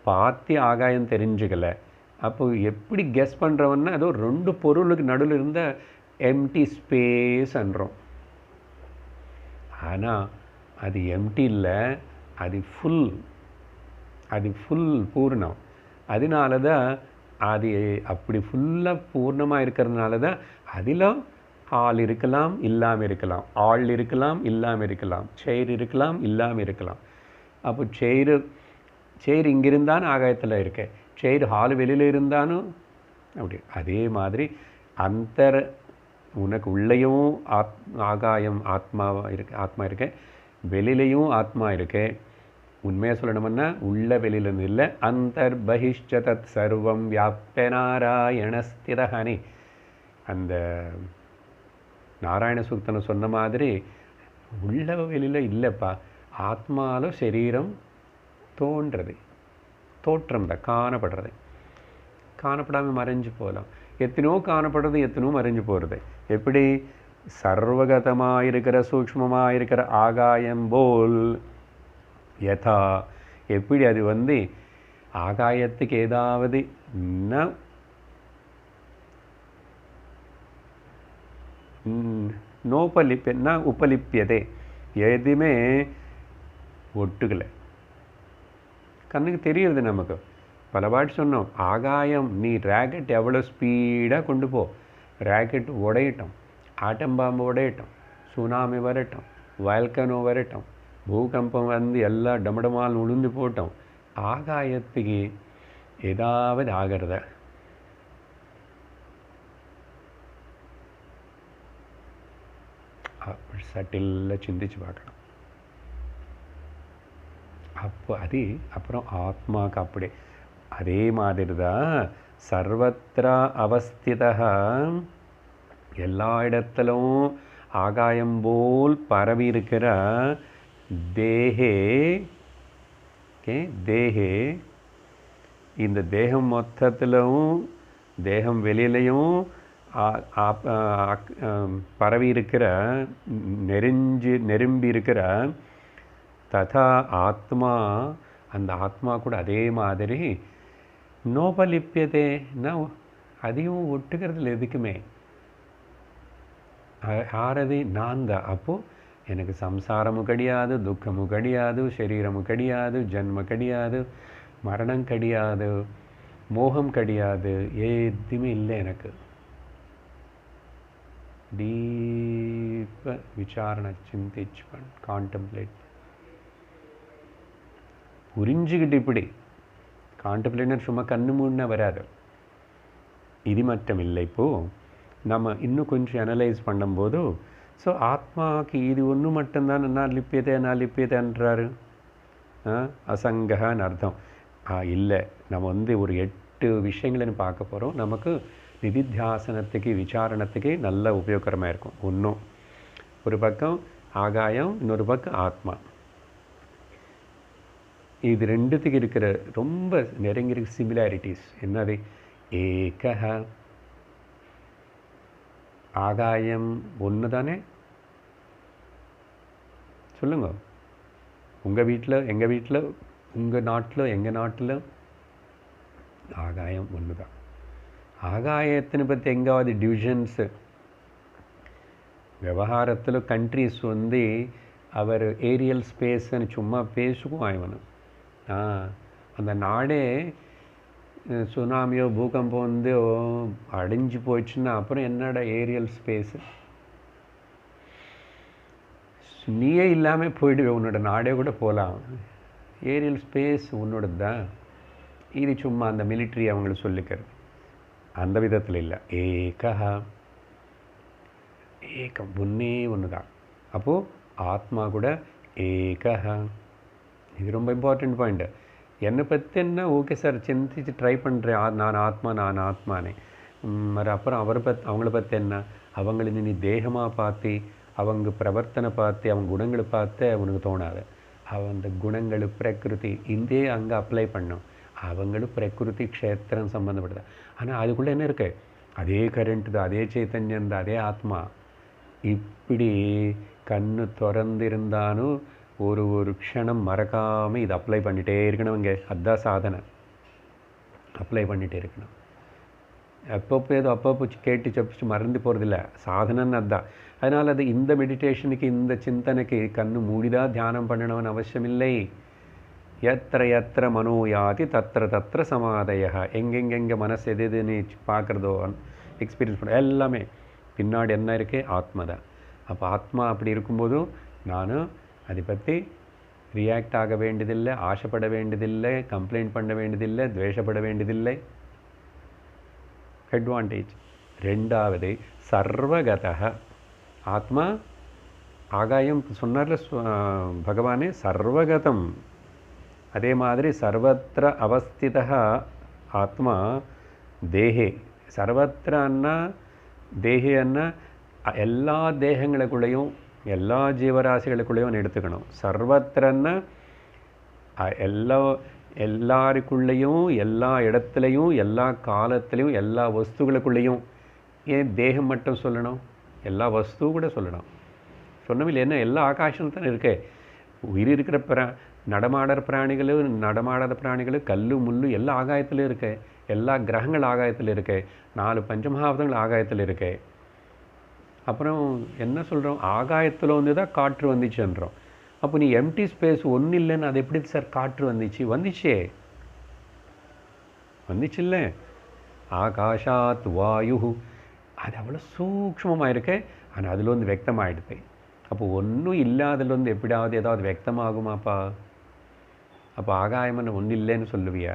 பார்த்து ஆகாயம் தெரிஞ்சுக்கல. அப்போ எப்படி கெஸ் பண்ணுறவன்னா அதோ ரெண்டு பொருளுக்கு நடுவில் இருந்த எம்டி ஸ்பேஸ் அன்றோம். ஆனால் அது எம்டி இல்லை, அது ஃபுல், அது ஃபுல் பூர்ணம். அதனால தான் அது அப்படி ஃபுல்லாக பூர்ணமாக இருக்கிறதுனால தான் அதில் ஆள் இருக்கலாம் இல்லாமல் இருக்கலாம், ஆள் இருக்கலாம் இல்லாமல் இருக்கலாம், செயிர் இருக்கலாம் இல்லாமல் இருக்கலாம். அப்போ செயிர் இங்கே இருந்தாலும் ஆகாயத்தில் இருக்கு, செயிர் ஹால் வெளியில் இருந்தாலும் அப்படி. அதே மாதிரி உனக்கு உள்ளேயும் ஆகாயம் ஆத்மா இருக்கு, வெளியிலையும் ஆத்மா இருக்கு. உண்மையாக சொல்லணும்னா உள்ள வெளியிலேருந்து இல்லை, அந்தர்பகிஷ்ச தத் சர்வம் வியாப்ய நாராயணஸ்திதஹனி. அந்த நாராயண சூக்தனை சொன்ன மாதிரி உள்ள வெளியில் இல்லைப்பா, ஆத்மாவில் சரீரம் தோன்றது, தோற்றம் தான், காணப்படுறது. காணப்படாமல் மறைஞ்சு போகலாம். எத்தனையோ காணப்படுறது, எத்தனையோ மறைஞ்சு போகிறது. எப்படி சர்வகதமாக இருக்கிற சூக்ஷ்மமாக இருக்கிற ஆகாயம் போல் யதா, எப்படி அது வந்து ஆகாயத்துக்கு ஏதாவது உபலிப்பியதே, எதுவுமே ஒட்டுக்கலை, கண்ணுக்கு தெரியுது நமக்கு. பல வாட்டி சொன்னோம், ஆகாயம் நீ ராக்கெட் எவ்வளோ ஸ்பீடாக கொண்டு போ, ராக்கெட் உடையட்டும், ஆட்டம் பாம்பு உடையட்டும், சுனாமி வரட்டும், வால்கனோ வரட்டும், பூகம்பம் வந்து எல்லாம் டமடமால் உளுந்து போட்டோம், ஆகாயத்துக்கு ஏதாவது ஆகிறத அப்படி சட்டிலில் சிந்திச்சு பார்க்கணும். அப்போ அது அப்புறம் ஆத்மாவுக்கு அப்படி அதே மாதிரி தான் சர்வத்ரா அவஸ்திதா, எல்லா இடத்திலும் ஆகாயம் போல் பரவி இருக்கிற தேஹே, தேஹே இந்த தேகம் மொத்தத்திலும் தேகம் வெளியிலையும் பரவி இருக்கிற நெரும்பி இருக்கிற ததா ஆத்மா, அந்த ஆத்மா கூட அதே மாதிரி நோபலிப்பியதே, நான் அதையும் ஒட்டுக்கிறதுல எதுக்குமே ஆறது நான் தான். அப்போது எனக்கு சம்சாரமும் கிடையாது, துக்கமும் கிடையாது, சரீரமும் கிடையாது, ஜன்ம கிடையாது, மரணம் கிடையாது, மோகம் கிடையாது, எதுவுமே இல்லை எனக்கு. டீப்ப விசாரணை சிந்திச்சு கான்டம்ப்ளேட் புரிஞ்சுக்கிட்டு, இப்படி கான்டம்ப்ளேட்னா சும்மா கண்ணு மூடினா வராது. இது மட்டும் இல்லை, இப்போது நம்ம இன்னும் கொஞ்சம் அனலைஸ் பண்ணும்போது ஸோ ஆத்மாவுக்கு இது ஒன்று மட்டும்தான் நான் லிப்பியதேன்றாரு, அசங்கன்னு அர்த்தம் இல்லை. நம்ம வந்து ஒரு 8 விஷயங்கள்னு பார்க்க போகிறோம். நமக்கு நிதித்தியாசனத்துக்கு விசாரணத்துக்கு நல்ல உபயோகரமாக இருக்கும். ஒன்றும் ஒரு பக்கம் ஆகாயம், இன்னொரு பக்கம் ஆத்மா. இது ரெண்டுத்துக்கு இருக்கிற ரொம்ப நெருங்கிற சிமிலாரிட்டிஸ் என்னது? ஏகஹ, ஆகாயம் ஒன்று தானே? சொல்லுங்க. உங்கள் வீட்டில், எங்கள் வீட்டில், உங்கள் நாட்டில், எங்கள் நாட்டில் ஆகாயம் ஒன்று தான். ஆகாயத்தினை பற்றி எங்காவது டிவிஷன்ஸு விவகாரத்தில் கண்ட்ரிஸ் வந்து அவர் ஏரியல் ஸ்பேஸ்ன்னு சும்மா பேசுவோம் இவனு. அந்த நாடே சுனாமியோ பூகம்பம் வந்து அடைஞ்சு போயிடுச்சுன்னா அப்புறம் என்னடா ஏரியல் ஸ்பேஸு? நீயே இல்லாமல் போயிடுவே, உன்னோட நாடே கூட போகலாம். ஏரியல் ஸ்பேஸ் உன்னோடது தான். இது சும்மா அந்த மிலிட்ரி அவங்களுக்கு சொல்லிக்கிறது, அந்த விதத்தில் இல்லை. ஏகஹா, ஏகம் ஒன்றே ஒன்று தான். அப்போது ஆத்மா கூட ஏகஹா. இது ரொம்ப இம்பார்ட்டண்ட் பாயிண்ட்டு. என்னை பற்றி என்ன ஓகே சார் சிந்திச்சு ட்ரை பண்ணுறேன், நான் ஆத்மானே. మరి அப்புறம் அவங்கள பற்றி என்ன? அவங்கள நீ தேகமாக பார்த்து, அவங்க பிரவர்த்தனை பார்த்து, அவங்க குணங்களை பார்த்து அவனுக்கு தோணாது. அந்த குணங்கள் பிரகிருதி இந்தே அங்கே அப்ளை பண்ணும். அவங்களும் பிரகிருதி க்ஷேத்திரம் சம்மந்தப்பட்டது. ஆனால் அதுக்குள்ளே என்ன இருக்கு? அதே கரண்ட் தான், அதே சைத்தன்யம் தான், அதே ஆத்மா. இப்படி கண்ணு திறந்திருந்தாலும் ஒரு க்ஷணம் மறக்காமல் இதை அப்ளை பண்ணிகிட்டே இருக்கணும். இங்கே அதுதான் சாதனை. அப்ளை பண்ணிகிட்டே இருக்கணும். அப்பப்போ கேட்டு செப்பிச்சு மறந்து போகிறதில்ல. சாதனைன்னு அதுதான். அதனால் அது இந்த மெடிடேஷனுக்கு, இந்த சிந்தனைக்கு கண்ணு மூடிதான் தியானம் பண்ணணும்னு அவசியம் இல்லை. எத்திர எத்திர மனோயாதி தத்திர தத்திர சமாதய. எங்கெங்கெங்கே மனசு எதுன்னு பார்க்குறதோ, எக்ஸ்பீரியன்ஸ் பண்ண எல்லாமே பின்னாடி என்ன இருக்குது? ஆத்மா தான். அப்போ ஆத்மா அப்படி இருக்கும்போதும் நானும் அதை பற்றி ரியாக்ட் ஆக வேண்டியதில்லை, ஆசைப்பட வேண்டியதில்லை, கம்ப்ளைண்ட் பண்ண வேண்டியதில்லை, துவேஷப்பட வேண்டியதில்லை. அட்வான்டேஜ். ரெண்டாவது சர்வகதः. ஆத்மா ஆகாயம் சொன்னார்ல பகவானே, சர்வகதம். அதே மாதிரி சர்வத்திர அவஸ்திதः ஆத்மா தேஹே. சர்வத்திர அண்ணா தேஹே அண்ணா எல்லா தேகங்களுக்குள்ளேயும், எல்லா ஜீவராசிகளுக்குள்ளேயும் எடுத்துக்கணும். சர்வத்திரன்னா எல்லாருக்குள்ளேயும், எல்லா இடத்துலையும், எல்லா காலத்துலேயும், எல்லா வஸ்துகளுக்குள்ளேயும். ஏன் தேகம் மட்டும் சொல்லணும்? எல்லா வஸ்து கூட சொல்லணும். சொன்னவில்லை என்ன? எல்லா ஆகாசம் தானே இருக்கு. உயிர் இருக்கிற நடமாடுற பிராணிகளும், நடமாடாத பிராணிகளும், கல்லு முள்ளு எல்லாம் ஆகாயத்தில் இருக்கு. எல்லா கிரகங்கள் ஆகாயத்தில் இருக்கு. 4 பஞ்சமகாபூதங்கள் ஆகாயத்தில் இருக்கு. அப்புறம் என்ன சொல்கிறோம்? ஆகாயத்தில் வந்து தான் காற்று வந்துச்சுன்றோம். அப்போ நீ எம்டி ஸ்பேஸ் ஒன்றும் இல்லைன்னு அது எப்படி சார் காற்று வந்துச்சே? வந்துச்சுல்ல. ஆகாஷாத் வாயு. அது அவ்வளோ சூக்ஷ்மமாக இருக்கு. ஆனால் அதில் வந்து வெக்தமாகிடுது. அப்போ ஒன்றும் இல்லாததில் வந்து எப்படியாவது ஏதாவது வெக்தமாகுமாப்பா? அப்போ ஆகாயம்னு ஒன்றும் இல்லைன்னு சொல்லுவியா?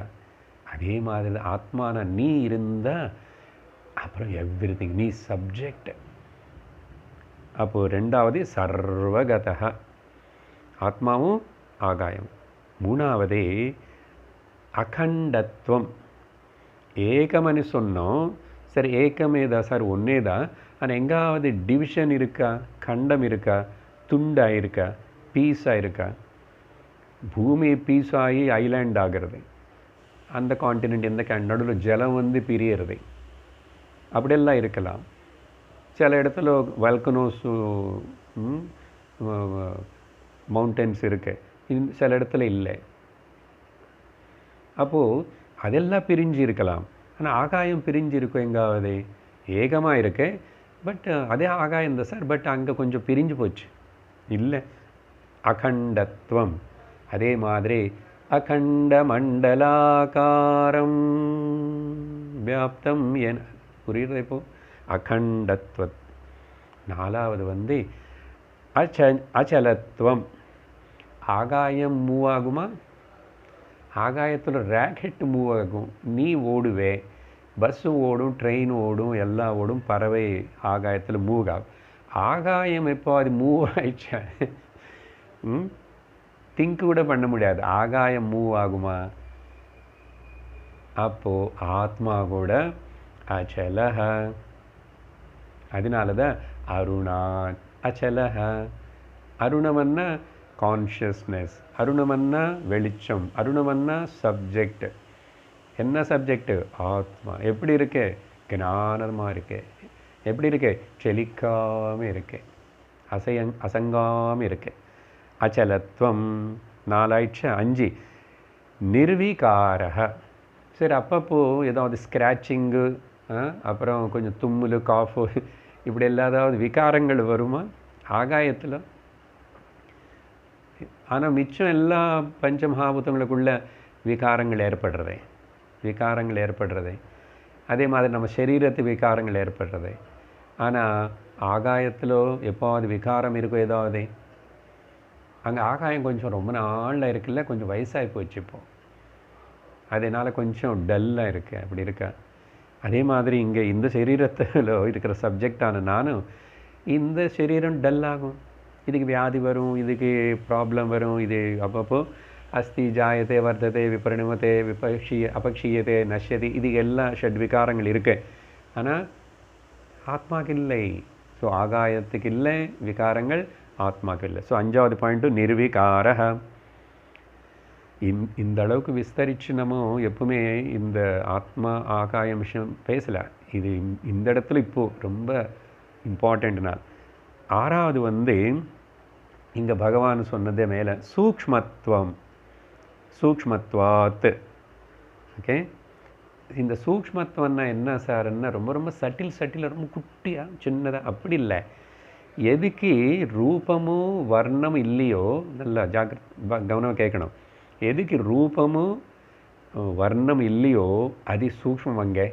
அதே மாதிரி ஆத்மான நீ இருந்தால் அப்புறம் எவ்ரிதிங் நீ சப்ஜெக்ட். அப்போது ரெண்டாவது சர்வகதः ஆத்மாவும் ஆகாயம். மூணாவது அகண்டத்துவம். ஏகம்னு சொன்னோம். சரி, ஏகமே தான் சார், ஒன்றே தான். ஆனால் எங்காவது டிவிஷன் இருக்கா? கண்டம் இருக்கா? துண்டாக இருக்கா? பீஸாக இருக்கா? பூமி பீஸ் ஆகி ஐலாண்ட் ஆகிறது. அந்த காண்டினென்ட் இந்த நடுவில் ஜலம் வந்து பிரியறது. அப்படியெல்லாம் இருக்கலாம். சில இடத்துல வல்கனோஸு மவுண்டன்ஸ் இருக்கு, சில இடத்துல இல்லை. அப்போது அதெல்லாம் பிரிஞ்சு இருக்கலாம். ஆனால் ஆகாயம் பிரிஞ்சு இருக்கும் எங்காவது? ஏகமாக இருக்கு. பட் அதே ஆகாயம் தான் சார், பட் அங்கே கொஞ்சம் பிரிஞ்சு போச்சு. இல்லை, அகண்டத்துவம். அதே மாதிரி அகண்ட மண்டலாக்காரம் வியாப்தம் என புரியுறது. இப்போது அகண்டத்துவம். நாலாவது வந்து அச்சலத்துவம். ஆகாயம் மூவ் ஆகுமா? ஆகாயத்தில் ராக்கெட் மூவ் ஆகும். நீ ஓடுவே, பஸ்ஸு ஓடும், ட்ரெயின் ஓடும், எல்லாம் ஓடும், பறவை ஆகாயத்தில் மூவ் ஆகும். ஆகாயம் எப்போ அது மூவ் ஆயிடுச்சா? திங்க் கூட பண்ண முடியாது. ஆகாயம் மூவ் ஆகுமா? அப்போது ஆத்மா கூட அச்சலஹ. அதனால தான் அச்சலஹ. அருணமன்னா கான்ஷியஸ்னஸ், அருணமன்னா வெளிச்சம், அருணமன்னா சப்ஜெக்ட். என்ன சப்ஜெக்ட்? ஆத்மா. எப்படி இருக்கு? ஞானமாக இருக்கு. எப்படி இருக்கு? செலிக்காமல் இருக்கு, அசங்காமல் இருக்கு. அச்சலத்வம் 4 5 நிர்வீகாரக. சரி, அப்பப்போ ஏதாவது ஸ்க்ராச்சிங்கு, அப்புறம் கொஞ்சம் தும்முல், காஃபு, இப்படி எல்லாதாவது விகாரங்கள் வருமா ஆகாயத்தில்? ஆனால் மிச்சம் எல்லா பஞ்சமகாபூதங்களுக்குள்ள விகாரங்கள் ஏற்படுறதே. அதே மாதிரி நம்ம சரீரத்து விகாரங்கள் ஏற்படுறதே. ஆனால் ஆகாயத்தில் எப்போது விகாரம் இருக்கோ ஏதாவது? அங்கே ஆகாயம் கொஞ்சம் ரொம்ப நாளில் இருக்குல்ல, கொஞ்சம் வயசாகி போச்சு இப்போ, அதனால் கொஞ்சம் டல்லாக இருக்கு, அப்படி இருக்கா? அதே மாதிரி இங்கே இந்த சரீரத்தில் இருக்கிற சப்ஜெக்டான நானும், இந்த சரீரம் டல்லாகும், இதுக்கு வியாதி வரும், இதுக்கு ப்ராப்ளம் வரும், இது அப்பப்போ அஸ்தி ஜாயத்தை வர்த்தத்தை விபரிணமத்தை அபக்ஷீயத்தை நஷ்யத்தை, இது எல்லா ஷட்விகாரங்கள் இருக்கு. ஆனால் ஆத்மாக்கு இல்லை. ஸோ ஆகாயத்துக்கு இல்லை விகாரங்கள், ஆத்மாக்கு இல்லை. ஸோ 5வது பாயிண்ட்டு நிர்விகாரக. இந்த அளவுக்கு விஸ்தரித்து நம்ம எப்பவுமே இந்த ஆத்மா ஆகாயம் விஷயம் பேசலை. இது இந்த இடத்துல இப்போது ரொம்ப இம்பார்ட்டண்ட் நாள். 6வது இங்கே பகவான் சொன்னதே மேலே சூக்ஷ்மத்வாத். ஓகே, இந்த சூக்ஷ்மத்துவம்னா என்ன சார்ன்னா ரொம்ப ரொம்ப சட்டிலாக, ரொம்ப குட்டியாக, சின்னதாக, அப்படி இல்லை. எதுக்கு ரூபமும் வர்ணமும் இல்லையோ, நல்லா கவனமாக கேட்கணும். எதுக்கு ரூபமும் வர்ணம் இல்லையோ அது சூக்ஷ்மம் அங்கே.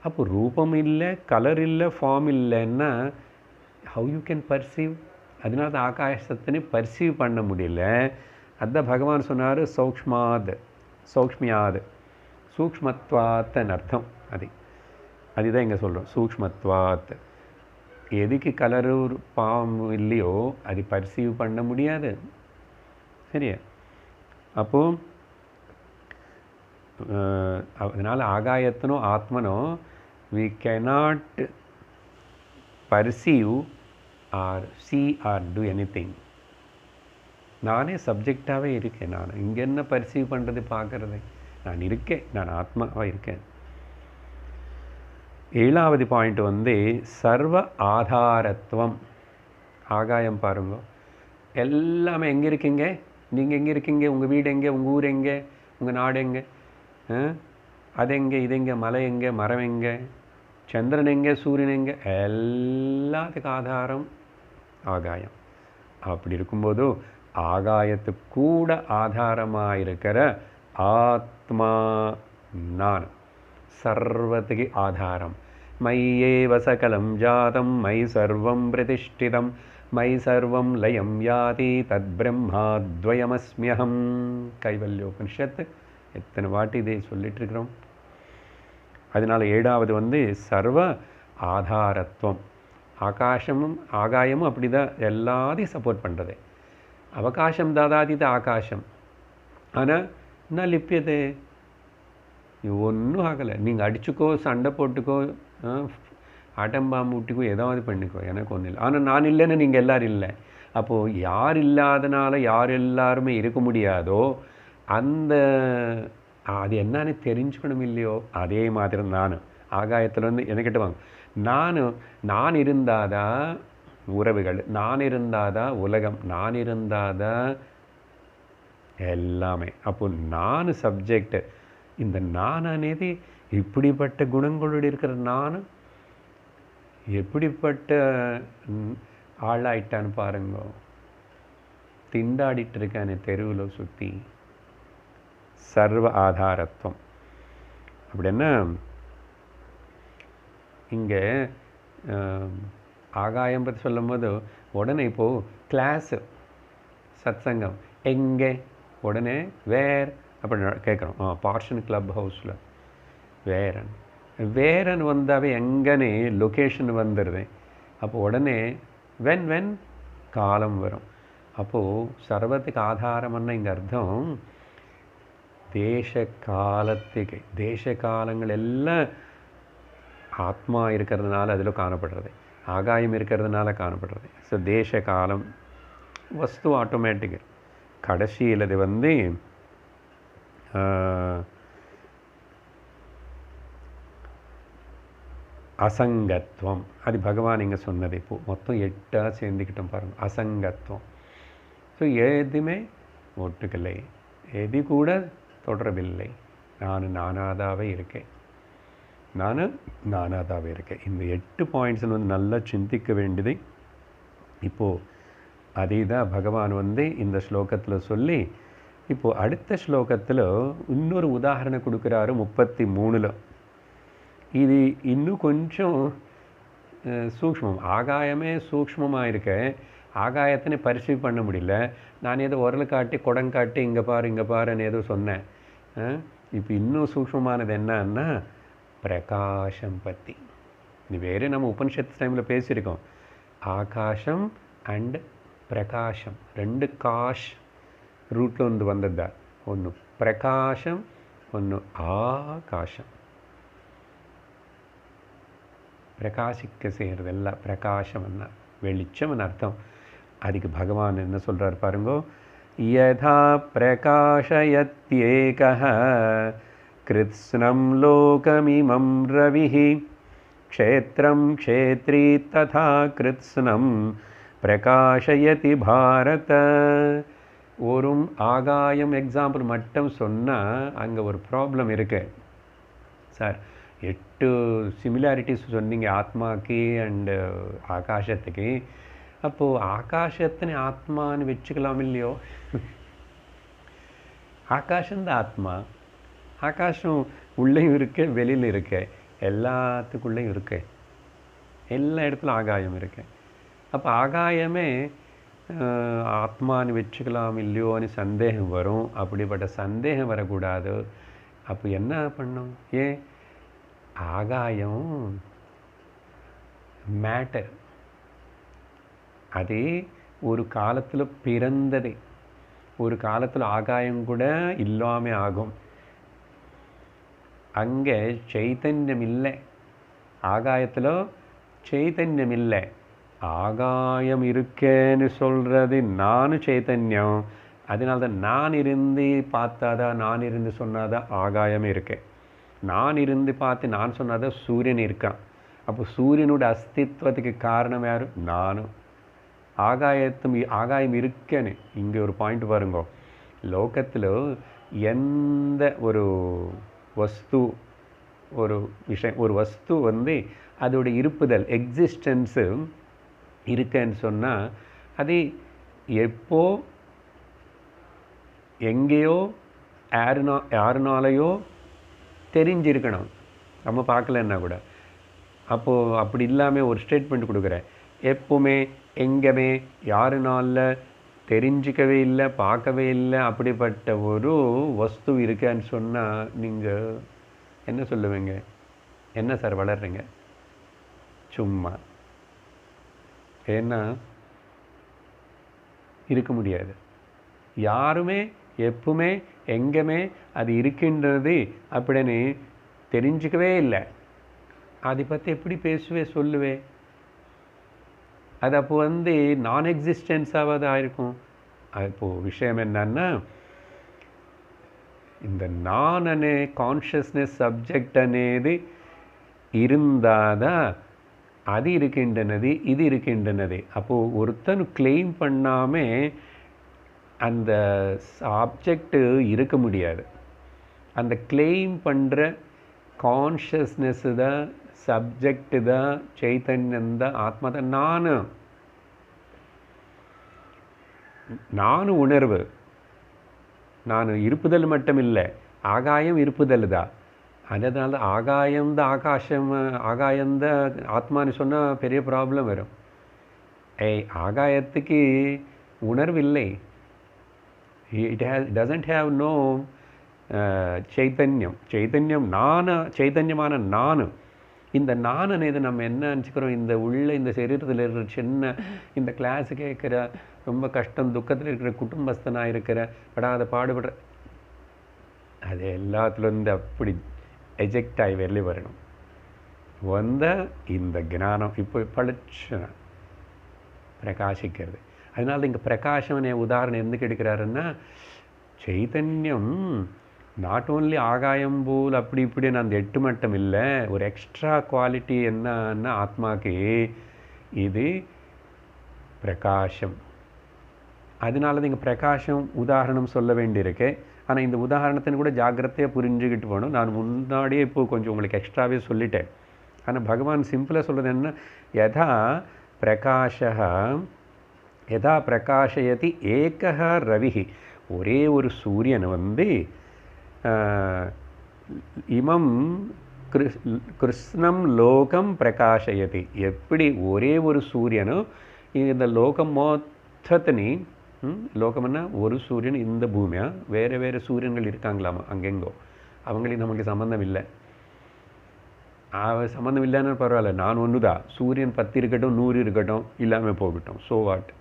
அப்போ ரூபம் இல்லை, கலர் இல்லை, ஃபார்ம் இல்லைன்னா ஹவு யூ கேன் பர்சீவ்? அதனால தான் ஆகாசத்தினே பர்சீவ் பண்ண முடியல. அதுதான் பகவான் சொன்னார் சௌக்ஷ்மியாது, சூக்ஷ்மத்வாத்தன் அர்த்தம். அதுதான் இங்கே சொல்கிறோம், சூக்ஷ்மத்வாத். எதுக்கு கலரு பாம் இல்லையோ அது பர்சீவ் பண்ண முடியாது. சரியா? அப்போது அதனால் ஆகாயத்தினோ ஆத்மனோ we cannot perceive or see or do anything. நானே சப்ஜெக்டாகவே இருக்கேன். நான் இங்கே என்ன பர்சீவ் பண்ணுறது, பார்க்குறது? நான் இருக்கேன், நான் ஆத்மாவாக இருக்கேன். 7வது பாயிண்ட் சர்வ ஆதாரத்துவம். ஆகாயம் பாருங்க, எல்லாமே எங்கே இருக்கீங்க? நீங்கள் எங்கே இருக்கீங்க? உங்கள் வீடு எங்கே? உங்கள் ஊர் எங்கே? உங்கள் நாடு எங்கே? அது எங்கே? இது எங்கே? மலை எங்கே? மரம் எங்கே? சந்திரன் எங்கே? சூரியன் எங்கே? எல்லாத்துக்கும் ஆதாரம் ஆகாயம். அப்படி இருக்கும்போது ஆகாயத்துக்கு கூட ஆதாரமாக இருக்கிற ஆத்மா நான் சர்வத்துக்கு ஆதாரம். மய்யேவ சகலம் ஜாதம் மயி சர்வம் பிரதிஷ்டிதம் மயி சர்வம் லயம் யாதி தத் பிரம்மாத்வயமஸ்மியகம். கைவல்யோபனிஷத்து எத்தனை வாட்டி இதை சொல்லிட்டுருக்கிறோம். அதனால் 7வது சர்வ ஆதாரத்துவம். ஆகாசமும் ஆகாயமும் அப்படி தான் எல்லாத்தையும் சப்போர்ட் பண்ணுறது. அவகாசம் தாதாதித ஆகாசம். ஆனால் என்ன லிப்பியது? ஒன்றும் ஆகலை. நீங்கள் அடிச்சுக்கோ, சண்டை போட்டுக்கோ, ஆட்டம்பாம்பு விட்டுக்கோ, ஏதாவது பண்ணிக்கோ, எனக்கு ஒன்றும் இல்லை. ஆனால் நான் இல்லைன்னு நீங்கள் எல்லோரும் இல்லை. அப்போது யார் இல்லாதனால யார் எல்லாருமே இருக்க முடியாதோ அந்த அது என்னன்னு தெரிஞ்சுக்கணும் இல்லையோ? அதே மாதிரி நான் ஆகாயத்தில் எனக்கிட்ட வாங்க. நான் இருந்தாதான் உறவுகள், நான் இருந்தாதான் உலகம், நான் இருந்தாதான் எல்லாமே. அப்போ நான் சப்ஜெக்ட். இந்த நான் అనేది இப்படிப்பட்ட குணங்களோடு இருக்கிற நான் எப்படிப்பட்ட ஆளாயிட்டான்னு பாருங்க. திண்டாடிட்டு இருக்கானே தெருவில் சுற்றி. சர்வ ஆதாரத்துவம் அப்படின்னா இங்கே ஆகாயம் பற்றி சொல்லும் போது உடனே இப்போது கிளாஸு சத்சங்கம் எங்கே? உடனே வேர் அப்படி கேட்குறோம். பார்ஷன் கிளப் ஹவுஸில் வேரன் வந்தாவே எங்கன்னு லொக்கேஷன் வந்துடுது. அப்போ உடனே வென் காலம் வரும். அப்போது சர்வத்துக்கு ஆதாரம்னா இங்கே அர்த்தம் தேச காலங்கள் எல்லாம் ஆத்மா இருக்கிறதுனால அதில் காணப்படுறது. ஆகாயம் இருக்கிறதுனால காணப்படுறது. ஸோ தேச காலம் வஸ்து ஆட்டோமேட்டிக். கடைசியில் இது வந்து அசங்கத்துவம். அது பகவான் இங்கே சொன்னது. இப்போது மொத்தம் 8 சேர்ந்துக்கிட்டோம் பாருங்கள். அசங்கத்துவம். ஸோ எதுவுமே ஒட்டுக்கலை, எது கூட தொடரவில்லை. நானாதாவே இருக்கேன், நானாதாவே இருக்கேன். இந்த 8 பாயிண்ட்ஸ் வந்து நல்லா சிந்திக்க வேண்டியது. இப்போது அதே தான் பகவான் வந்து இந்த ஸ்லோகத்தில் சொல்லி, இப்போது அடுத்த ஸ்லோகத்தில் இன்னொரு உதாரணம் கொடுக்குறாரு 33. இது இன்னும் கொஞ்சம் சூக்ஷ்மம். ஆகாயமே சூக்ஷ்மமாக இருக்க, ஆகாயத்தினை பரிசீவ் பண்ண முடியல. நான் ஏதோ உரல் காட்டி குடங்காட்டி இங்கே பாருன்னு ஏதோ சொன்னேன். இப்போ இன்னும் சூக்ஷ்மமானது என்னன்னா பிரகாஷம் பற்றி. இது வேறு நம்ம உபனிஷத்து டைமில் பேசியிருக்கோம். ஆகாஷம் அண்ட் பிரகாஷம் 2 காஷ் ரூட்டில் வந்து வந்ததா. ஒன்று பிரகாஷம், ஒன்று ஆகாஷம். பிரகாசிக்க செய்கிறதெல்லாம் பிரகாஷம்னா வெளிச்சம்னு அர்த்தம். அதுக்கு பகவான் என்ன சொல்கிறார் பாருங்கோ. யதா பிரகாஷயத்யேகः கிருத்ஸ்னம் லோகமிமம் ரவிஹி க்ஷேத்ரம் க்ஷேத்ரி ததா கிருத்ஸ்னம் பிரகாஷயதி பாரத. ஒரு ஆகாயம் எக்ஸாம்பிள் மட்டும் சொன்னால் அங்கே ஒரு ப்ராப்ளம் இருக்கு சார். 8 சிமிலாரிட்டிஸ் சொன்னீங்க ஆத்மாக்கு அண்டு ஆகாசத்துக்கு. அப்போது ஆகாசத்தினை ஆத்மான்னு வச்சுக்கலாம் இல்லையோ? ஆகாசம்தான் ஆத்மா. ஆகாசம் உள்ளேயும் இருக்கு, வெளியில் இருக்கு, எல்லாத்துக்குள்ளேயும் இருக்கு, எல்லா இடத்துலையும் ஆகாயம் இருக்கு. அப்போ ஆகாயமே ஆத்மான்னு வச்சுக்கலாம் இல்லையோன்னு சந்தேகம் வரும். அப்படிப்பட்ட சந்தேகம் வரக்கூடாது. அப்போ என்ன பண்ணும்? ஏன் ஆகாயம் மேட்டர், அது ஒரு காலத்தில் பிறந்தது. ஒரு காலத்தில் ஆகாயம் கூட இல்லாமல் ஆகும். அங்கே சைத்தன்யம் இல்லை, ஆகாயத்தில் சைத்தன்யம் இல்லை. ஆகாயம் இருக்கேன்னு சொல்கிறது நான் சைத்தன்யம். அதனால தான் நான் இருந்து பார்த்தாதான், நான் இருந்து சொன்னாதான் ஆகாயமே இருக்கேன். நான் இருந்து பார்த்து நான் சொன்னாதான் சூரியன் இருக்கான். அப்போ சூரியனோட அஸ்தித்வத்துக்கு காரணம் யார்? நானும். ஆகாயம் இருக்கேன்னு இங்கே ஒரு பாயிண்ட் பாருங்க. லோகத்தில் எந்த ஒரு வஸ்து, ஒரு விஷயம், ஒரு வஸ்து வந்து அதோட இருப்புதல், எக்ஸிஸ்டன்ஸு இருக்கேன்னு சொன்னால் அது எப்போ எங்கேயோ யாருனாலையோ தெரிஞ்சிருக்கணும், நம்ம பார்க்கலன்னா கூட. அப்போது அப்படி இல்லாமல் ஒரு ஸ்டேட்மெண்ட் கொடுக்குறேன். எப்போவுமே எங்கேயுமே யாருனால தெரிஞ்சிக்கவே இல்லை, பார்க்கவே இல்லை, அப்படிப்பட்ட ஒரு வஸ்து இருக்கேன்னு சொன்னால் நீங்கள் என்ன சொல்லுவீங்க? என்ன சார் வளர்றீங்க? சும்மா. ஏன்னா இருக்க முடியாது. யாருமே எப்பவுமே எங்கேயுமே அது இருக்கின்றது அப்படின்னு தெரிஞ்சிக்கவே இல்லை. அதை பற்றி எப்படி சொல்லுவே? அது அப்போ வந்து நான் எக்ஸிஸ்டன்ஸாக தான் இருக்கும். இப்போது விஷயம் என்னன்னா, இந்த நான் அనే கான்ஷியஸ்னஸ் சப்ஜெக்ட் అనేది இருந்தாதான் அது இருக்கின்றனது, இது இருக்கின்றனது. அப்போது ஒருத்தன் கிளைம் பண்ணாமல் அந்த சப்ஜெக்டு இருக்க முடியாது. அந்த கிளைம் பண்ணுற கான்ஷியஸ்னஸ்ஸு தான், சப்ஜெக்டு தான், சைத்தன்யம் தான், ஆத்மா தான். நானும் உணர்வு, நான் இருப்புதல் மட்டும் இல்லை, ஆகாயம் இருப்புதல் தான். அதனால ஆகாயம்தான் ஆகாசம், ஆகாயம்தான் ஆத்மான்னு சொன்னால் பெரிய ப்ராப்ளம் வரும். ஆகாயத்துக்கு உணர்வு இல்லை. இட் டசன்ட் ஹேவ் நோ చైతన్యం. చైతన్యం చైతన్యமான நான். இந்த நான் అనేది நம்ம என்ன நினச்சிக்கிறோம்? இந்த உள்ள இந்த சரீரத்தில் இருக்கிற சின்ன இந்த கிளாஸு கேட்குற, ரொம்ப கஷ்டம் துக்கத்தில் இருக்கிற குடும்பஸ்தனாக இருக்கிற, படாத பாடுபடுற, அது எல்லாத்துலேருந்து அப்படி எஜெக்ட் ஆகி வெளியே வரணும். வந்த இந்த ஞானம் இப்போ பளிச்சு பிரகாசிக்கிறது. அதனால இங்கே பிரகாசம் உதாரணம் எதுக்கு எடுக்கிறாருன்னா, சைத்தன்யம் நாட் ஓன்லி ஆகாயம் போல் அப்படி இப்படின்னு அந்த 8 மட்டம் இல்லை, ஒரு எக்ஸ்ட்ரா குவாலிட்டி என்னன்னா ஆத்மாக்கு இது பிரகாசம். அதனால தான் இங்கே பிரகாசம் உதாரணம் சொல்ல வேண்டியிருக்கு. ஆனால் இந்த உதாரணத்தின்னு கூட ஜாக்கிரதையாக புரிஞ்சுக்கிட்டு போகணும். நான் முன்னாடியே இப்போ கொஞ்சம் உங்களுக்கு எக்ஸ்ட்ராவே சொல்லிட்டேன். ஆனால் பகவான் சிம்பிளாக சொல்கிறது என்ன, யதா பிரகாஷः யதா பிரகாஷயதி ஏகः ரவிஹி, ஒரே ஒரு சூரியன் வந்து இமம் கிருஷ்ணம் லோகம் பிரகாஷயதி, எப்படி ஒரே ஒரு சூரியனும் இந்த லோகம் மொத்தத்தினி, லோகம்னா ஒரு சூரியன் இந்த பூமியா, வேறு வேறு சூரியன்கள் இருக்காங்களாமா அங்கெங்கோ, அவங்களுக்கு நமக்கு சம்மந்தம் இல்லை. சம்மந்தம் இல்லைன்னு பரவாயில்ல, நான் ஒன்று தான். சூரியன் 10 இருக்கட்டும் 100 இருக்கட்டும் இல்லாமல் போகட்டும், ஸோ வாட்,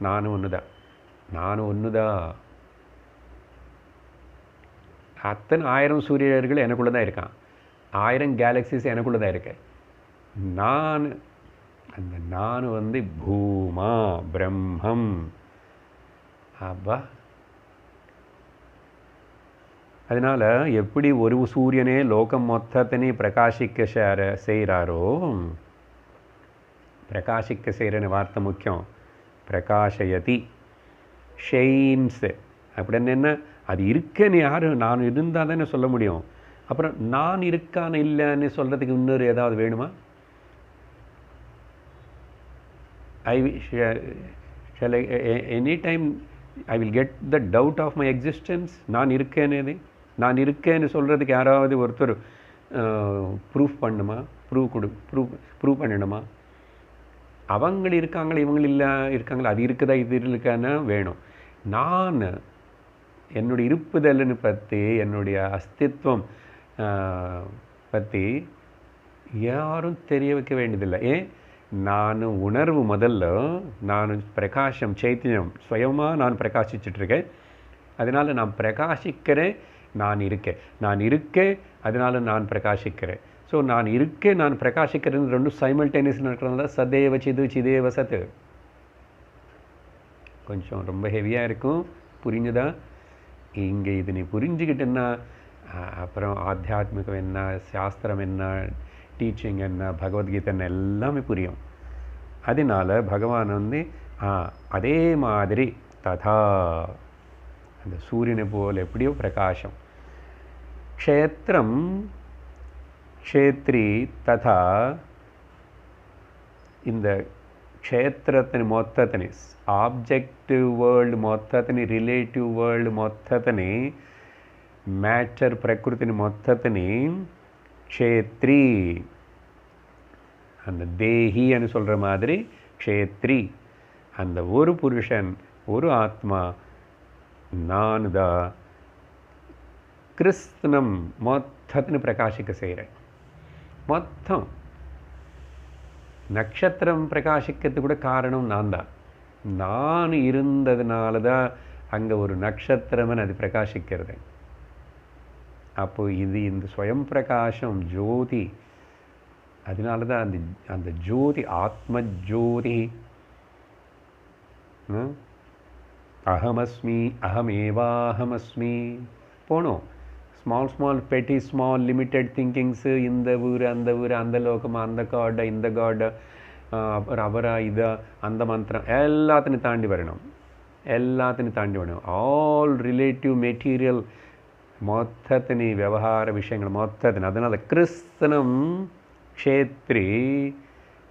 நானும் ஒன்று தான். நானும் ஒன்று தான். அத்தனை 1000 சூரியர்கள் எனக்குள்ளே தான் இருக்கான், 1000 கேலக்சிஸ் எனக்குள்ளே தான் இருக்கேன். நான் அந்த நான் வந்து பூமா பிரம்மம். அப்பா அதனால் எப்படி ஒரு சூரியனே லோகம் மொத்தத்தினை பிரகாசிக்க செய்கிறாரோ, பிரகாசிக்க செய்கிறன்னு வார்த்தை முக்கியம். பிரகாஷயதி ஷெயின்ஸ் அப்படின்னு என்ன, அது இருக்கன்னு யார், நான் இருந்தால் தானே சொல்ல முடியும். அப்புறம் நான் இருக்கான்னு இல்லைன்னு சொல்கிறதுக்கு இன்னொரு ஏதாவது வேணுமா? Any time I will get the doubt of my existence. நான் இருக்கேன்னு, நான் இருக்கேன்னு சொல்கிறதுக்கு யாராவது ஒருத்தர் ப்ரூஃப் பண்ணுமா, ப்ரூவ் பண்ணணுமா? அவங்க இருக்காங்களா இவங்க இல்லை இருக்காங்களா, அது இருக்குதா இது இருக்கான்னு வேணும். நான் என்னுடைய இருப்புதல்னு பற்றி, என்னுடைய அஸ்தித்வம் பற்றி யாரும் தெரிய வைக்க வேண்டியதில்லை. ஏன், நான் உணர்வு முதல்ல, நான் பிரகாசம் சைத்தன்யம் சுயமாக நான் பிரகாசிச்சுட்ருக்கேன். அதனால் நான் பிரகாசிக்கிறேன், நான் இருக்கேன் அதனால் நான் பிரகாசிக்கிறேன். ஸோ நான் இருக்கேன் நான் பிரகாசிக்கிறேன்னு ரெண்டும் சைமல்டேனியஸ் நடக்கிறதுனால சதேவ சிது சிதேவ சத்து கொஞ்சம் ரொம்ப ஹெவியாக இருக்கும். புரிஞ்சுதா? இங்கே இது நீ புரிஞ்சுக்கிட்டேன்னா அப்புறம் ஆத்தியாத்மிகம் என்ன, சாஸ்திரம் என்ன, டீச்சிங் என்ன, பகவத்கீதை என்ன எல்லாமே புரியும். அதனால் பகவான் வந்து அதே மாதிரி ததா அந்த சூரியனை போல் எப்படியோ பிரகாசம். க்ஷேத்திரம் க்ஷேத்ரி ததா இந்த ಕ್ಷೇತ್ರത്തിന് ಮೊತ್ತತನಿ ಆಬ್ಜೆಕ್ಟಿವ್ ವರ್ಲ್ಡ್ ಮೊತ್ತತನಿ ರಿಲೇಟಿವ್ ವರ್ಲ್ಡ್ ಮೊತ್ತತನಿ ಮ್ಯಾಟರ್ ಪ್ರಕೃತಿನಿ ಮೊತ್ತತನಿ ಕ್ಷೇತ್ರಿ அந்த தேஹின்னு சொல்கிற மாதிரி க்ஷேத்ரி, அந்த ஒரு புருஷன் ஒரு ஆத்மா நான் தான் கிருஷ்ணம் மொத்தத்தின்னு பிரகாசிக்க செய்கிறேன். மொத்தம் நட்சத்திரம் பிரகாசிக்கிறதுக்கு கூட காரணம் நான் தான். நான் இருந்ததுனால தான் அங்கே ஒரு நட்சத்திரம்னு அது பிரகாசிக்கிறது. அப்போ இது இந்த ஸ்வயம் பிரகாசம் ஜோதி, அதனால தான் அந்த அந்த ஜோதி ஆத்ம ஜோதி. அகமஸ்மி அகமேவாஹமஸ்மி போனோம். ஸ்மால் பெட்டி ஸ்மால் லிமிட்டெட் திங்கிங்ஸு, இந்த ஊர் அந்த ஊர், அந்த லோகம், அந்த காடை, இந்த காடை, அப்புறம் அவரா இதா, அந்த மந்திரம் எல்லாத்தையும் தாண்டி வரணும். ஆல் ரிலேட்டிவ் மெட்டீரியல் மொத்தத்தினி விவகார விஷயங்கள் மொத்தத்தின். அதனால் கிருஷ்ணம் க்ஷேத்ரி.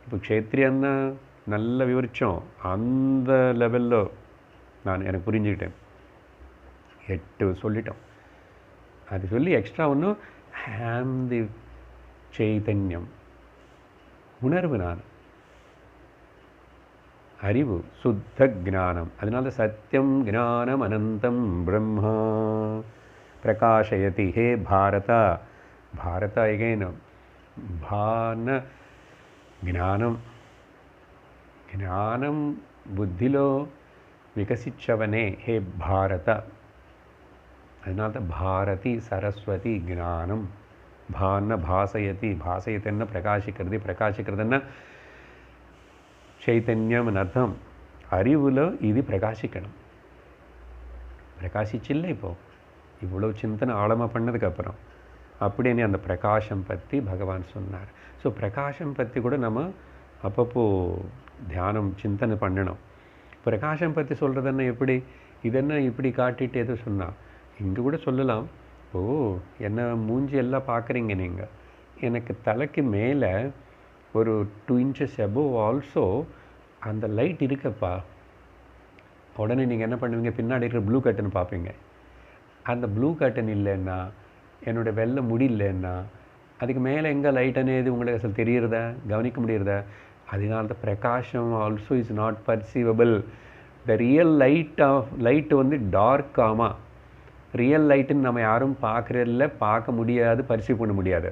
இப்போ க்ஷேத்ரியன்னா நல்லா விவரித்தோம். அந்த லெவலில் எனக்கு புரிஞ்சுக்கிட்டேன். 8 சொல்லிட்டோம். அது சொல்லி எக்ஸ்ட்ரா ஒன்றும் தி சைதன்யம் உணர்வு, நான் அறிவு சுத்த ஞானம். அதனால சத்தியம் ஞானம் அனந்தம் பிரம்மா பிரகாஷயதி. ஹே பாரத, பாரத எகைன் பான జ్ఞానం, జ్ఞానం బుద్ధిలో వికసించవనే హే భారత. அதனால தான் பாரதி சரஸ்வதி ஞானம் பான பாசயதி, பாசயத்தின்னா பிரகாசிக்கிறது, பிரகாசிக்கிறதுன்னா சைத்தன்யம் அர்த்தம். அறிவில் இது பிரகாசிக்கணும். பிரகாசிச்சில்லை இப்போது, இவ்வளோ சிந்தனை ஆழமாக பண்ணதுக்கப்புறம் அப்படின்னு அந்த பிரகாஷம் பற்றி பகவான் சொன்னார். ஸோ பிரகாஷம் பற்றி கூட நம்ம அப்பப்போ தியானம் சிந்தனை பண்ணணும். பிரகாஷம் பற்றி சொல்கிறதுன்னா எப்படி, இதென்ன இப்படி காட்டிட்டு எது சொன்னால், இங்கே கூட சொல்லலாம். ஓ, என்ன மூஞ்சி எல்லாம் பார்க்குறீங்க நீங்கள், எனக்கு தலைக்கு மேலே ஒரு 2 inches above ஆல்சோ அந்த லைட் இருக்கப்பா. உடனே நீங்கள் என்ன பண்ணுவீங்க, பின்னாடி இருக்கிற ப்ளூ கர்டன் பார்ப்பீங்க. அந்த ப்ளூ கர்டன் இல்லைன்னா, என்னோடய வெள்ளை முடி இல்லைன்னா, அதுக்கு மேலே எங்கே லைட் అనేది உங்களுக்கு அசல் தெரியுறதா, கவனிக்க முடியுறதா? அதனால தான் பிரகாஷம் also is not perceivable. The real light வந்து டார்க்காமா, ரியல் லைட்டுன்னு நம்ம யாரும் பார்க்குறதில்ல, பார்க்க முடியாது, பர்சீவ் பண்ண முடியாது.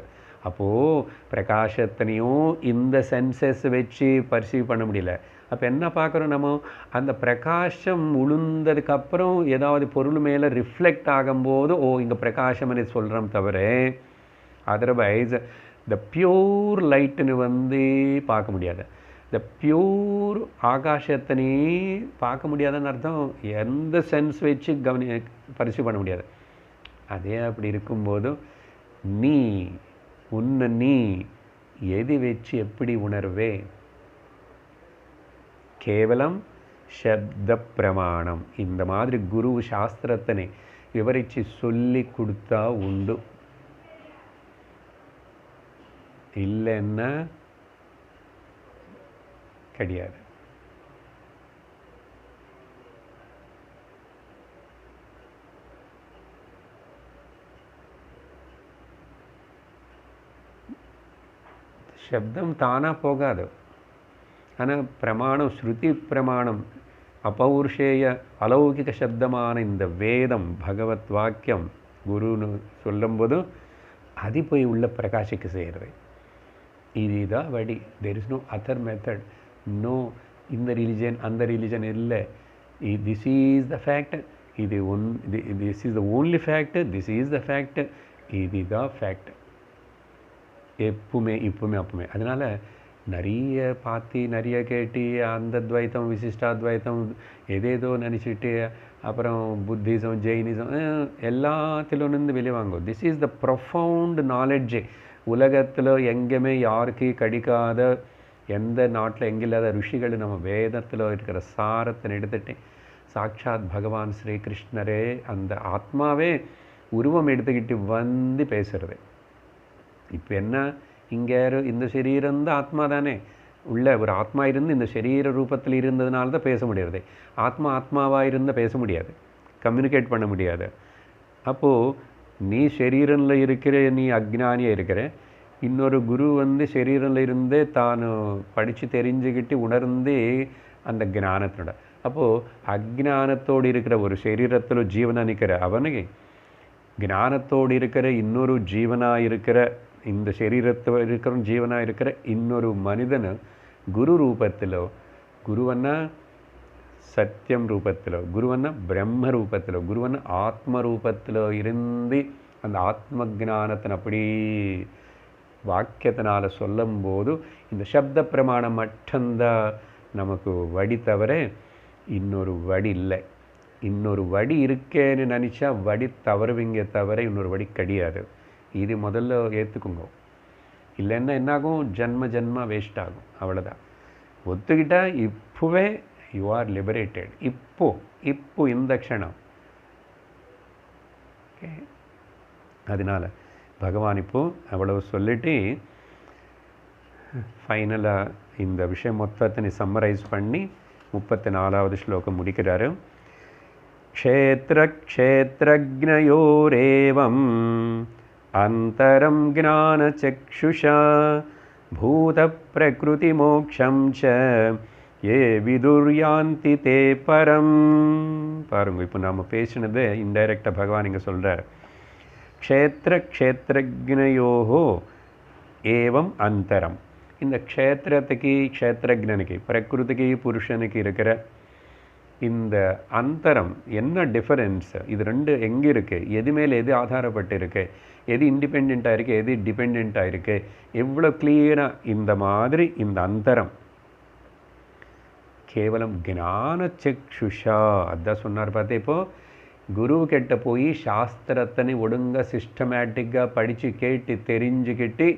அப்போது பிரகாசத்தினையும் இந்த சென்சஸ் வச்சு பர்சீவ் பண்ண முடியல. அப்போ என்ன பார்க்குறோம் நம்ம, அந்த பிரகாஷம் உளுந்ததுக்கப்புறம் ஏதாவது பொருள் மேலே ரிஃப்ளெக்ட் ஆகும்போது ஓ இங்கே பிரகாஷம்னு சொல்கிறோம் தவிர, அதர்வைஸ் த பியூர் லைட்டுன்னு வந்து பார்க்க முடியாது. த பியூர் ஆகாசத்தினே பார்க்க முடியாதுன்னு அர்த்தம். எந்த சென்ஸ் வச்சு பரிசு பண்ண முடியாது. அதே அப்படி இருக்கும்போது நீ எது வச்சு எப்படி உணர்வே? கேவலம் சப்த பிரமாணம். இந்த மாதிரி குரு சாஸ்திரத்தினை விவரித்து சொல்லி கொடுத்தா உண்டு, இல்லைன்னா கிடையாது. சப்தம் தானாக போகாது. ஆனால் பிரமாணம், ஸ்ருதி பிரமாணம், அபௌருஷேய அலௌகிக சப்தமான இந்த வேதம், பகவத் வாக்கியம் குருன்னு சொல்லும்போது அது போய் உள்ள பிரகாசிக்க செய்கிறது. இதுதான் வழி. There is no other method. No இந்த ரிலிஜன் அந்த ரிலிஜன் இல்லை. This is the fact. This is the only fact. This is the fact. இதுதான் ஃபேக்ட். எப்பவுமே அப்பவுமே. அதனால் நிறைய பார்த்து நிறைய கேட்டு அந்த துவைத்தம் விசிஷ்டாத்வைத்தம் எதேதோ நினச்சிட்டு அப்புறம் புத்திசம் ஜெயினிசம் எல்லாத்திலும் இருந்து வெளியே வாங்கும். This is the profound knowledge. உலகத்தில் எங்கேயுமே யாருக்கு கிடைக்காத, எந்த நாட்டில் எங்கில்லாத ருஷிகள் நம்ம வேதத்தில் இருக்கிற சாரத்தை எடுத்துட்டு சாட்சாத் பகவான் ஸ்ரீகிருஷ்ணரே அந்த ஆத்மாவே உருவம் எடுத்துக்கிட்டு வந்து பேசுகிறது. இப்போ என்ன, இங்கே இந்த சரீரம் தான் ஆத்மா தானே, உள்ள ஒரு ஆத்மா இருந்து இந்த சரீர ரூபத்தில் இருந்ததுனால தான் பேச முடியாது. ஆத்மாவாக இருந்தால் பேச முடியாது, கம்யூனிகேட் பண்ண முடியாது. அப்போது நீ சரீரத்தில் இருக்கிற, நீ அக்ஞானியாக இருக்கிற, இன்னொரு குரு வந்து சரீரத்தில் இருந்தே தான் படித்து தெரிஞ்சுக்கிட்டு உணர்ந்து அந்த ஞானத்தினோட, அப்போது அக்ஞானத்தோடு இருக்கிற ஒரு சரீரத்தில் ஜீவனாக நிற்கிற அவனுக்கு ஞானத்தோடு இருக்கிற இன்னொரு ஜீவனாக இருக்கிற, இந்த சரீரத்தில் இருக்கிற ஜீவனாக இருக்கிற இன்னொரு மனிதன் குரு ரூபத்திலோ, குருவன்னா சத்தியம் ரூபத்திலோ, குருவன்னா பிரம்ம ரூபத்திலோ, குருவன்னா ஆத்ம ரூபத்திலோ இருந்து அந்த ஆத்ம ஜானத்தின் அப்படி வாக்கியத்தினால் சொல்லும்போது இந்த சப்த பிரமாணம் மட்டும்தான் நமக்கு வழி தவிர இன்னொரு வழி இல்லை. இன்னொரு வழி இருக்கேன்னு நினச்சா வழி தவறுவீங்க தவிர இன்னொரு வழி கிடையாது. இது முதல்ல ஏற்றுக்குங்க. இல்லைன்னா என்னாகும், ஜன்ம வேஸ்ட் ஆகும். அவ்வளோதான். ஒத்துக்கிட்டால் இப்போவே யூ ஆர் லிபரேட்டட். இப்போ இந்த க்ஷணம். ஓகே, அதனால் பகவான் இப்போது அவ்வளவு சொல்லிட்டு ஃபைனலாக இந்த விஷயம் மொத்தத்தை சம்மரைஸ் பண்ணி 34வது ஸ்லோகம் முடிக்கிறாரு. க்ஷேத்ரக்ஷேத்ரஜ்ஞயோரேவம் அந்தரம் ஞானசக்ஷுஷா பூதப்பிரகிருதிமோக்ஷம் ச ஏ விதுர்யாந்தி தே பரம். பாருங்க, இப்போ நாம் பேசினது இன்டைரக்டாக பகவான் இங்கே சொல்கிறார். க்ஷேத்ரக்ஷேத்ரஜ்ஞயோஹோ ஏவம் அந்தரம். இந்த க்ஷேத்திரத்துக்கு க்ஷேத்ரஜ்ஞனுக்கு, பிரகிருதிக்கு புருஷனுக்கு இருக்கிற இந்த அந்தரம் என்ன டிஃபரன்ஸ், இது ரெண்டு எங்கே இருக்குது, எது மேலே எது ஆதாரப்பட்டு இருக்கு, எது இண்டிபெண்ட்டாக இருக்குது, எது டிபெண்ட்டாக இருக்குது, எவ்வளோ கிளியராக இந்த மாதிரி இந்த அந்தரம் கேவலம் ஞான சக்ஷுஷா அதான் சொன்னார். பார்த்தே இப்போது குரு கிட்ட போய் சாஸ்திரத்தனை ஒழுங்காக சிஸ்டமேட்டிக்காக படித்து கேட்டு தெரிஞ்சுக்கிட்டு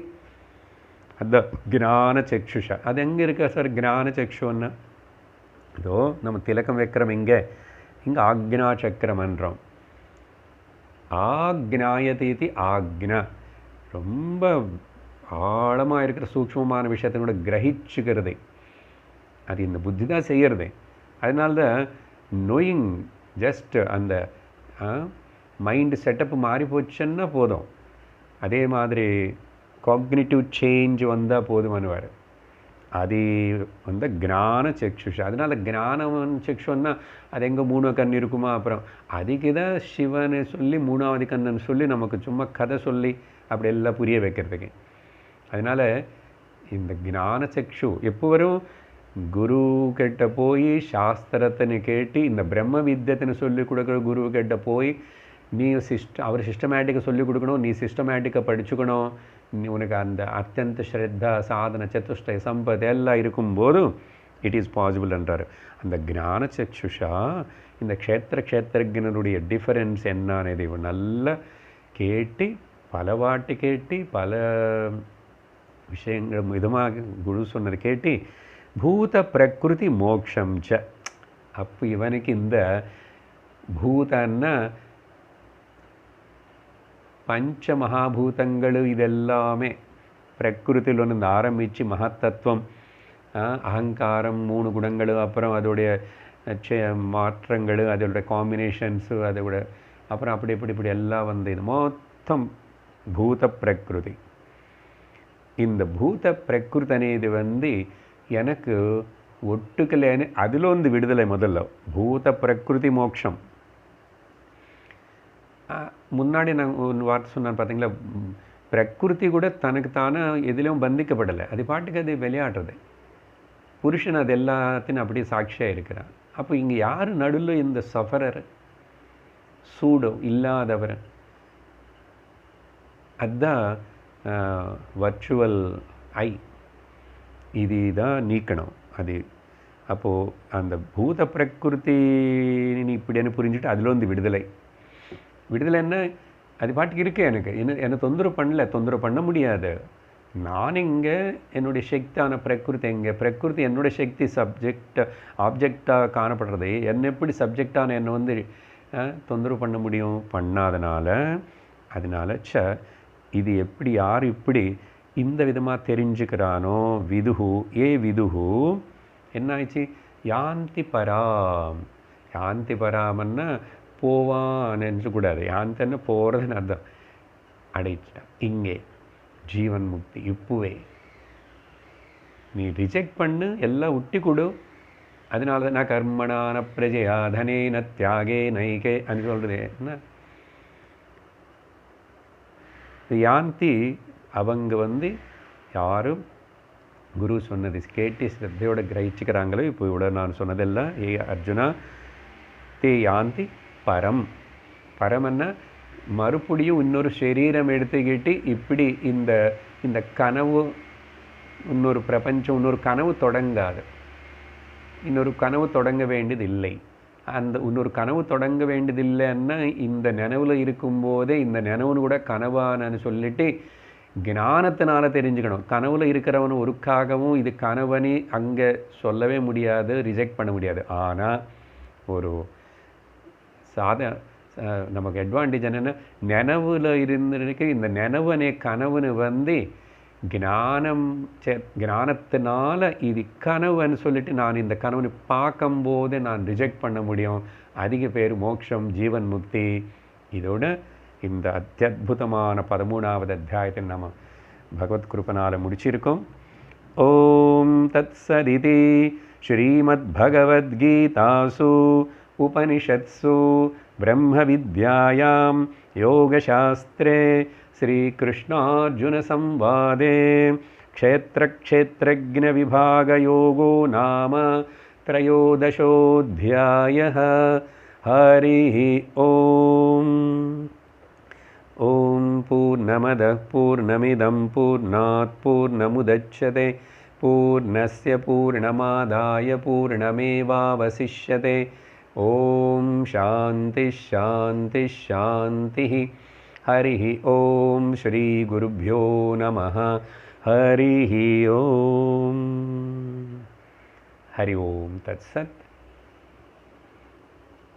அதான் ஞான சக்ஷுஷா. அது எங்கே இருக்கா சார் ஞான சக்ஷுன்னா? இதோ நம்ம திலக்கம் வைக்கிறோம் இங்கே ஆக்ஞா சக்கரம்ன்றோம். ஆக்ஞாயதி ஆக்ஞா ரொம்ப ஆழமாக இருக்கிற சூக்ஷ்மமான விஷயத்தை கூட கிரகிச்சுக்கிறது அது இந்த புத்தி தான் செய்கிறது. அதனால்தான் நோயிங் ஜஸ்ட் அந்த மைண்டு செட்டப் மாறி போச்சுன்னா போதும். அதே மாதிரி காக்னிட்டிவ் சேஞ்ச் வந்தால் போதுமானவார். அது வந்து ஞான சக்ஷுஷா. அதனால் ஞானம் சக்ஷுன்னா அது எங்கே 3 கண் இருக்குமா, அப்புறம் அதுக்கு தான் சிவனை சொல்லி 3வது கண்ணன்னு சொல்லி நமக்கு சும்மா கதை சொல்லி அப்படி எல்லாம் புரிய வைக்கிறதுக்கு. அதனால் இந்த ஞான சக்ஷு எப்போ வரும்? குரு கிட்ட போய் சாஸ்திரத்தினை கேட்டு இந்த பிரம்ம வித்தியத்தினை சொல்லிக் கொடுக்குற குரு கிட்ட போய் நீ அவர் சிஸ்டமேட்டிக்காக சொல்லிக் கொடுக்கணும், நீ சிஸ்டமேட்டிக்காக படிச்சுக்கணும். நீ உனக்கு அந்த அத்தியந்த ஸ்ரத்தா சாதன சதுஷ்டய சம்பத் எல்லாம் இருக்கும்போதும் இட் இஸ் பாசிபிள் என்றார். அந்த ஞான சக்ஷுஷா இந்த க்ஷேத்திரஜனுடைய டிஃபரன்ஸ் என்னன்னு இவன் நல்லா கேட்டு பல வாட்டி கேட்டு பல விஷயங்கள் விதமாக குரு சொன்னது கேட்டு பூத பிரகிருதி மோக்ஷம் ச. அப்போ இவனுக்கு இந்த பூதன்னா பஞ்ச மகாபூதங்கள் இதெல்லாமே பிரகிருதியில் ஒன்று ஆரம்பித்து மகத்தத்துவம் அகங்காரம் 3 குணங்கள் அப்புறம் அதோடைய மாற்றங்கள் அதோடைய காம்பினேஷன்ஸு அதோட அப்புறம் அப்படி இப்படி எல்லாம் வந்து இது மொத்தம் பூத பிரகிருதி. இந்த பூத பிரகிருதி అనేది வந்து எனக்கு ஒட்டுக்கலைன்னு அதில் வந்து விடுதலை. முதல்ல பூத பிரகிருதி மோட்சம். முன்னாடி நான் ஒரு வார்த்தை சொன்னேன் பார்த்தீங்களா, பிரகிருதி கூட தனக்கு தானே எதிலும் பந்திக்கப்படலை, அது பாட்டுக்கு அது விளையாடுறது. புருஷன் அது எல்லாத்தையும் அப்படியே சாட்சியாக இருக்கிறான். அப்போ இங்கே யார் நடுவில் இந்த சஃபரர் சூடோ இல்லாதவர்? அதுதான் வர்ச்சுவல் ஐ. இதுதான் நீக்கணும் அது. அப்போது அந்த பூத பிரகிருதி இப்படின்னு புரிஞ்சுட்டு அதில் வந்து விடுதலை. விடுதலைன்னா அது பாட்டுக்கு இருக்கு. எனக்கு என்னை தொந்தரவு பண்ணல, தொந்தரவு பண்ண முடியாது. நான் இங்கே என்னுடைய சக்தியான பிரகிருதி எங்கே? பிரகிருதி என்னுடைய சக்தி ஆப்ஜெக்டாக காணப்படுறது. என்னை எப்படி சப்ஜெக்டான என்னை வந்து தொந்தரவு பண்ண முடியும்? பண்ணாதனால அதனால இது எப்படி யார் இப்படி இந்த விதமாக தெரிஞ்சுக்கிறானோ விதுகு விதுகு என்ன ஆயிடுச்சு? யாந்தி பராம். யாந்தி பராமன்னா போவான்னு கூடாது. யாந்தன்னு போகிறதுன்னு அர்த்தம். அடைச்சிட்டா இங்கே ஜீவன் முக்தி இப்போவே. நீ ரிஜெக்ட் பண்ணு, எல்லாம் விட்டி கொடு. அதனால தான் நான் கர்மணான பிரஜையா தனே ந தியாகே நைகே అని சொல்கிறது என்ன? யாந்தி அவங்க வந்து யாரும் குரு சொன்னது கேட்டு ஸ்ரத்தையோட கிரகிச்சுக்கிறாங்களோ. இப்போ இவ்வளோ நான் சொன்னதெல்லாம் ஏ அர்ஜுனா தே யாந்தி பரம். பரம்னா மறுபடியும் இன்னொரு சரீரம் எடுத்துக்கிட்டு இப்படி இந்த இந்த கனவு இன்னொரு பிரபஞ்சம் இன்னொரு கனவு தொடங்காது. இன்னொரு கனவு தொடங்க வேண்டியதில்லை. அந்த இன்னொரு கனவு தொடங்க வேண்டியதில்லைன்னா இந்த நினைவில் இருக்கும்போதே இந்த நினைவுன்னு கூட கனவானு சொல்லிட்டு ஞானத்தினால தெரிஞ்சுக்கணும். கனவுல இருக்கிறவன் ஒருக்காகவும் இது கனவனி அங்கே சொல்லவே முடியாது, ரிஜெக்ட் பண்ண முடியாது. ஆனால் ஒரு நமக்கு அட்வான்டேஜ் என்னென்னா நினைவில் இருந்திருக்க இந்த நினைவனே கனவுன்னு வந்து ஞானத்தினால இது கனவுன்னு சொல்லிட்டு நான் இந்த கனவுன்னு பார்க்கும்போது நான் ரிஜெக்ட் பண்ண முடியும். அதிக பேர் மோட்சம் ஜீவன் முக்தி. இதோட இந்த அத்தியுதமான 13வது அத்தியாயத்தை நம்ம பகவத் கிருபையால் முடிச்சிருக்கோம். ஓம் தத் சதிதி ஸ்ரீமத் பகவத்கீதாசு உபனிஷத்சு பிரம்ம வித்யாயாம் யோகசாஸ்திரே ஸ்ரீகிருஷ்ணார்ஜுன சம்வாதே க்ஷேத்ர க்ஷேத்ரஜ்ஞ விபாக யோகோ நாம त्रयोदशोऽध्यायः। हरिः ओम्। ॐ पूर्णमदः पूर्णमिदं पूर्णात् पूर्णमुदच्यते पूर्णस्य पूर्णमादाय पूर्णमेवावशिष्यते। ॐ शान्तिः शान्तिः शान्तिः। हरिः ॐ श्रीगुरुभ्यो नमः। हरिः ॐ। हरि ओम तत्सत्।